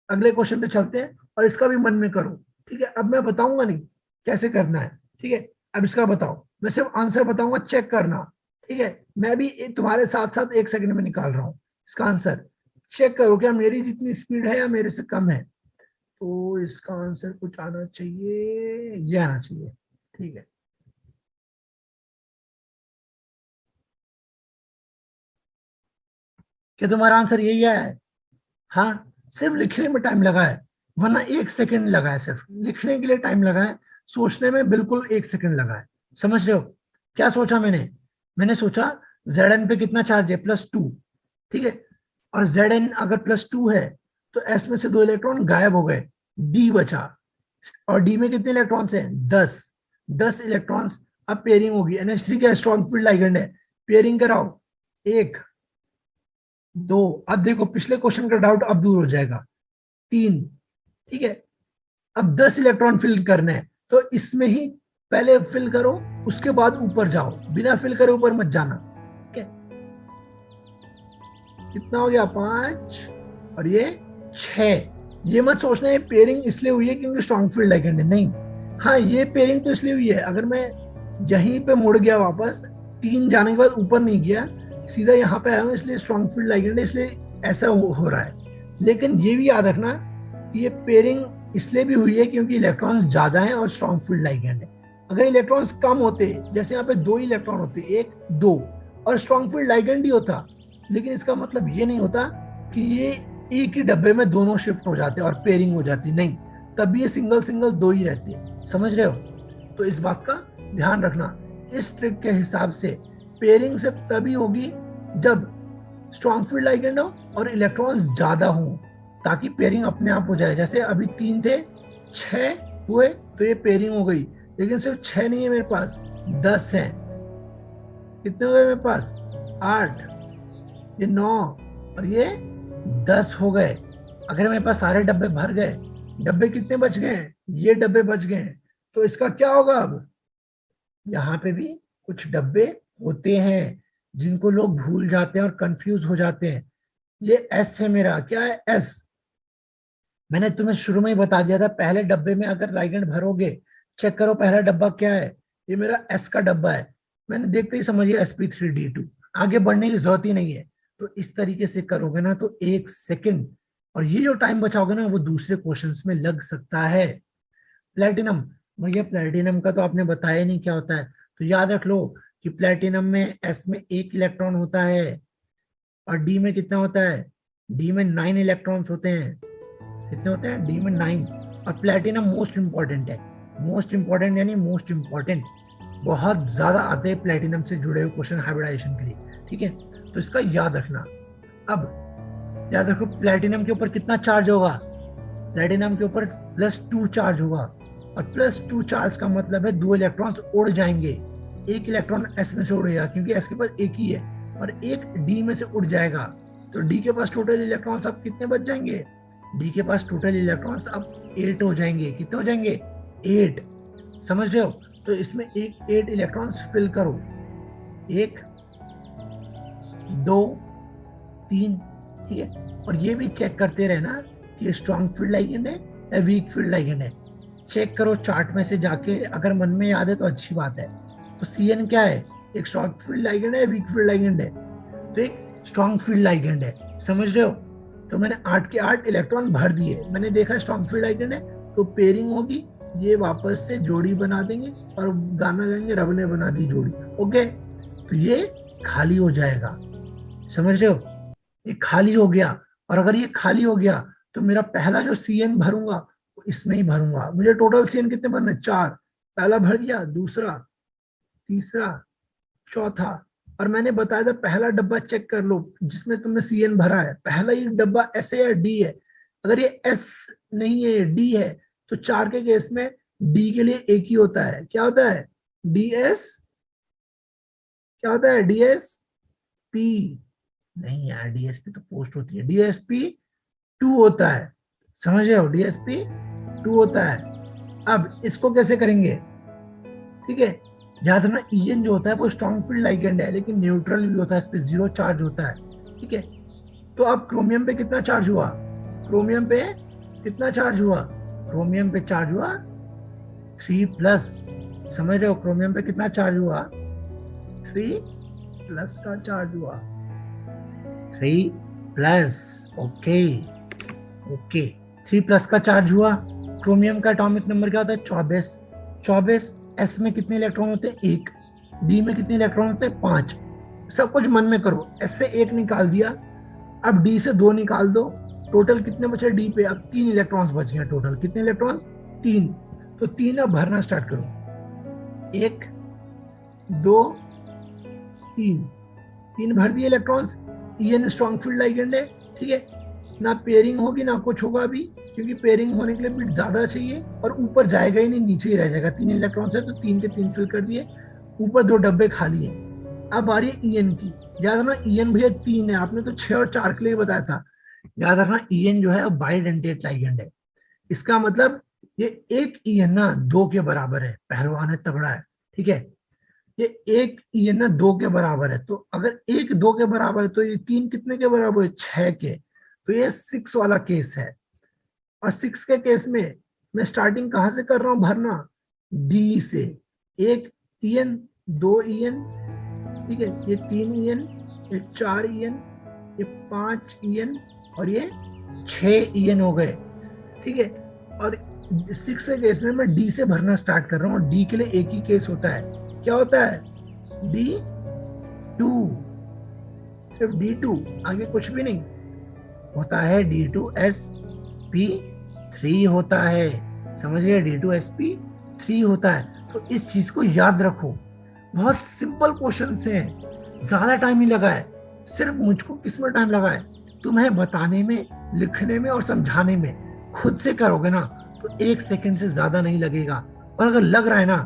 अगले क्वेश्चन पे चलते हैं, और इसका भी मन में करो। ठीक है, अब मैं बताऊंगा नहीं कैसे करना है। ठीक है, अब इसका बताओ, मैं सिर्फ आंसर बताऊंगा, चेक करना। ठीक है, मैं भी तुम्हारे साथ साथ 1 सेकंड में निकाल रहा हूँ इसका आंसर। चेक करो क्या मेरी जितनी स्पीड है या मेरे से कम है। तो इसका आंसर कुछ आना चाहिए, ये आना चाहिए। ठीक है, क्या तुम्हारा आंसर यही है? हाँ, सिर्फ लिखने में टाइम लगा है, वरना 1 सेकंड लगा है, सिर्फ लिखने के लिए टाइम लगा है, सोचने में बिल्कुल 1 सेकंड लगा है। समझ रहे हो? क्या सोचा मैंने? मैंने सोचा Zn पे कितना चार्ज है? +2। ठीक है, और Zn अगर +2 है तो S में से 2 इलेक्ट्रॉन गायब हो गए, D बचा, और D में कितने इलेक्ट्रॉन्स हैं? 10। 10 इलेक्ट्रॉन्स। अब पेयरिंग होगी। NH3 का स्ट्रॉन्ग फील्ड लाइगेंड है, पेयरिंग कराओ। 1, 2, अब देखो पिछले क्वेश्चन का डाउट अब दूर हो जाएगा। 3। ठीक है, अब 10 इलेक्ट्रॉन फिल करने हैं, तो इसमें ही पहले फिल करो, उसके बाद ऊपर जाओ, बिना फिल करे ऊपर मत जाना। ठीक है, कितना हो गया 5 और ये 6। ये मत सोचना ये पेयरिंग इसलिए हुई है क्योंकि स्ट्रॉन्ग फील्ड लाइगेंड है, नहीं। हाँ ये पेयरिंग तो इसलिए हुई है, अगर मैं यहीं पे मुड़ गया वापस, 3 जाने के बाद ऊपर नहीं गया, सीधा यहाँ पे आया हूँ, इसलिए स्ट्रॉन्ग फील्ड लाइगेंड है, इसलिए ऐसा हो रहा है। लेकिन ये भी याद रखना कि ये पेयरिंग इसलिए भी हुई है क्योंकि इलेक्ट्रॉन ज्यादा है और स्ट्रॉन्ग फील्ड लाइगेंड है। अगर इलेक्ट्रॉन्स कम होते, जैसे यहाँ पे 2 इलेक्ट्रॉन होते, 1 2, और स्ट्रॉन्ग फील्ड लाइगेंड ही होता, लेकिन इसका मतलब ये नहीं होता कि ये एक ही डब्बे में दोनों शिफ्ट हो जाते और पेयरिंग हो जाती, नहीं। तब ये सिंगल सिंगल 2 ही रहते, समझ रहे हो? तो इस बात का ध्यान रखना। इस ट्रिक के हिसाब से पेयरिंग सिर्फ तभी होगी जब स्ट्रॉन्ग फील्ड लाइगेंड हो और इलेक्ट्रॉन्स ज्यादा हो, ताकि पेयरिंग अपने आप हो जाए। जैसे अभी 3 थे, 6 हुए तो ये पेयरिंग हो गई, लेकिन सिर्फ 6 नहीं है मेरे पास, 10 है। कितने हो गए मेरे पास? 8, ये 9 और ये 10 हो गए। अगर मेरे पास सारे डब्बे भर गए, डब्बे कितने बच गए हैं? ये डब्बे बच गए हैं। तो इसका क्या होगा अब? यहाँ पे भी कुछ डब्बे होते हैं जिनको लोग भूल जाते हैं और कंफ्यूज हो जाते हैं। ये एस है मेरा, क्या है? एस। मैंने तुम्हें शुरू में ही बता दिया था, पहले डब्बे में अगर लाइगेंड भरोगे, चेक करो पहला डब्बा क्या है। ये मेरा एस का डब्बा है। मैंने देखते ही समझिए sp3d2, आगे बढ़ने की जरूरत ही नहीं है। तो इस तरीके से करोगे ना तो 1 सेकंड, और ये जो टाइम बचाओगे ना वो दूसरे क्वेश्चंस में लग सकता है। प्लेटिनम, भैया प्लेटिनम का तो आपने बताया ही नहीं क्या होता है। तो याद रख लो कि प्लेटिनम में एस में 1 इलेक्ट्रॉन होता है, और डी में कितना होता है? डी में 9 इलेक्ट्रॉन्स होते हैं। कितने होते हैं? डी में 9। और प्लेटिनम मोस्ट इंपॉर्टेंट है, मोस्ट इंपॉर्टेंट यानी मोस्ट इंपॉर्टेंट। बहुत ज्यादा आते हैं प्लेटिनम से जुड़े हुए क्वेश्चन हाइब्रिडाइजेशन के लिए, ठीक है? तो इसका याद रखना। अब याद रखो प्लेटिनम के ऊपर कितना चार्ज होगा? प्लेटिनम के ऊपर +2 चार्ज होगा, और +2 चार्ज का मतलब है 2 इलेक्ट्रॉन्स उड़ जाएंगे। 1 इलेक्ट्रॉन एस में से उड़ेगा क्योंकि एस के पास एक ही है, और एक डी में से उड़ जाएगा। तो डी के पास टोटल इलेक्ट्रॉन्स अब कितने बच जाएंगे? डी के पास टोटल इलेक्ट्रॉन्स अब 8 हो जाएंगे। कितने हो जाएंगे? 8। समझ रहे हो? तो इसमें एक 8 इलेक्ट्रॉन्स फिल करो, 1 2 3, ठीक है? और ये भी चेक करते रहना कि स्ट्रॉन्ग फील्ड लाइगेंड है या वीक फील्ड लाइगेंड है। चेक करो चार्ट में से जाके, अगर मन में याद है तो अच्छी बात है। तो CN क्या है? एक स्ट्रॉन्ग फील्ड लाइगेंड है, वीक फील्ड लाइगेंड है? तो एक स्ट्रॉन्ग फील्ड लाइगेंड है, समझ रहे हो? तो मैंने 8 के 8 इलेक्ट्रॉन भर दिए, मैंने देखा स्ट्रॉन्ग फील्ड लाइगेंड है, तो पेयरिंग होगी, ये वापस से जोड़ी बना देंगे और गाना गाएंगे रब ने बना दी जोड़ी। ओके, तो ये खाली हो जाएगा, समझ रहे हो? ये खाली हो गया, और अगर ये खाली हो गया तो मेरा पहला जो CN भरूंगा वो इसमें ही भरूंगा। मुझे टोटल CN कितने भरने? 4। पहला भर दिया, दूसरा, तीसरा, चौथा। और मैंने बताया था पहला डब्बा चेक कर लो जिसमें तुमने CN भरा है, पहला ही डब्बा S है या D है? अगर ये S नहीं है, D है, तो 4 के केस में D के लिए एक ही होता है। क्या होता है? DS। क्या होता है? DSP। नहीं यार, DSP तो पोस्ट होती है, DSP2 होता है। समझ रहे हो? DSP2 होता है। अब इसको कैसे करेंगे? ठीक है, याद रखना EN जो होता है वो स्ट्रॉन्ग फील्ड लाइगेंड है, लेकिन न्यूट्रल भी होता है, इस पे 0 चार्ज होता है, ठीक है? तो अब क्रोमियम पे कितना चार्ज हुआ? क्रोमियम पे कितना चार्ज हुआ? क्रोमियम पे चार्ज हुआ 3+। समझ रहे हो? क्रोमियम पे कितना चार्ज हुआ? 3+ का चार्ज हुआ, 3+। ओके ओके, 3+ का चार्ज हुआ। क्रोमियम का एटॉमिक नंबर क्या होता है? 24। 24। एस में कितने इलेक्ट्रॉन होते हैं? 1। डी में कितने इलेक्ट्रॉन होते हैं? 5। सब कुछ मन में करो। एस से 1 निकाल दिया, अब डी से 2 निकाल दो, टोटल कितने बचे डी पे? अब 3 इलेक्ट्रॉन्स बच गए। टोटल कितने इलेक्ट्रॉन्स? 3। तो 3 अब भरना स्टार्ट करो, 1 2 3। 3 भर दिए electrons. EN strong field ligand है, ठीक है? ना पेयरिंग होगी ना कुछ होगा अभी, क्योंकि पेयरिंग होने के लिए बिट ज्यादा चाहिए, और ऊपर जाएगा ही नहीं, नीचे ही रह जाएगा। 3 इलेक्ट्रॉन है तो 3 के 3 फिल कर दिए, ऊपर 2 डब्बे खाली है। अब आ रही है EN की। याद रखना EN भैया 3 है, आपने तो 6 और 4 के लिए बताया था। याद रखना EN जो है बाइडेंटेट लाइगेंड है। इसका मतलब ये एक EN ना 2 के बराबर है, पहलवान है, तगड़ा है, ठीक है? ये एक ये ना 2 के बराबर है, तो अगर एक 2 के बराबर है तो ये 3 कितने के बराबर है? 6 के। तो ये 6 वाला केस है। और 6 के केस में मैं स्टार्टिंग कहाँ से कर रहा हूँ भरना? डी से। एक ईएन, 2 ईएन, ठीक है, ये 3 ईएन, ये 4 ईएन, ये 5 ईएन, और ये 6 ईएन हो गए। ठीक है। और 6 के केस में मैं डी से भरना स्टार्ट कर रहा हूँ। डी के लिए एक ही केस होता है। क्या होता है? D2। सिर्फ D2, आगे कुछ भी नहीं होता है। D2sp3 होता है। समझिए, D2sp3 होता है। तो इस चीज को याद रखो। बहुत सिंपल क्वेश्चन है, ज्यादा टाइम नहीं लगा है। सिर्फ मुझको किसमें टाइम लगा है? तुम्हें बताने में, लिखने में और समझाने में। खुद से करोगे ना तो 1 सेकंड से ज्यादा नहीं लगेगा। और अगर लग रहा है ना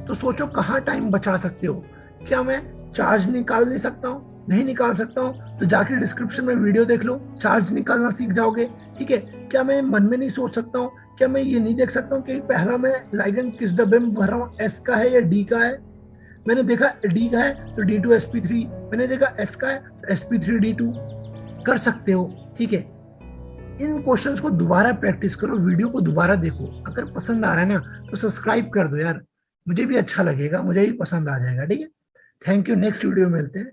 तो सोचो कहाँ टाइम बचा सकते हो। क्या मैं चार्ज निकाल नहीं सकता हूँ? नहीं निकाल सकता हूँ तो जाके डिस्क्रिप्शन में वीडियो देख लो, चार्ज निकालना सीख जाओगे। ठीक है। क्या मैं मन में नहीं सोच सकता हूँ? क्या मैं ये नहीं देख सकता हूँ कि पहला मैं लाइगेंड किस डब्बे में भर रहा हूँ, एस का है या डी का है? मैंने देखा डी का है तो D2sp3, मैंने देखा एस का है तो sp3d2। कर सकते हो। ठीक है। इन क्वेश्चंस को दोबारा प्रैक्टिस करो, वीडियो को दोबारा देखो। अगर पसंद आ रहा है ना तो सब्सक्राइब कर दो यार, मुझे भी अच्छा लगेगा, मुझे भी पसंद आ जाएगा। ठीक है। थैंक यू, नेक्स्ट वीडियो में मिलते हैं।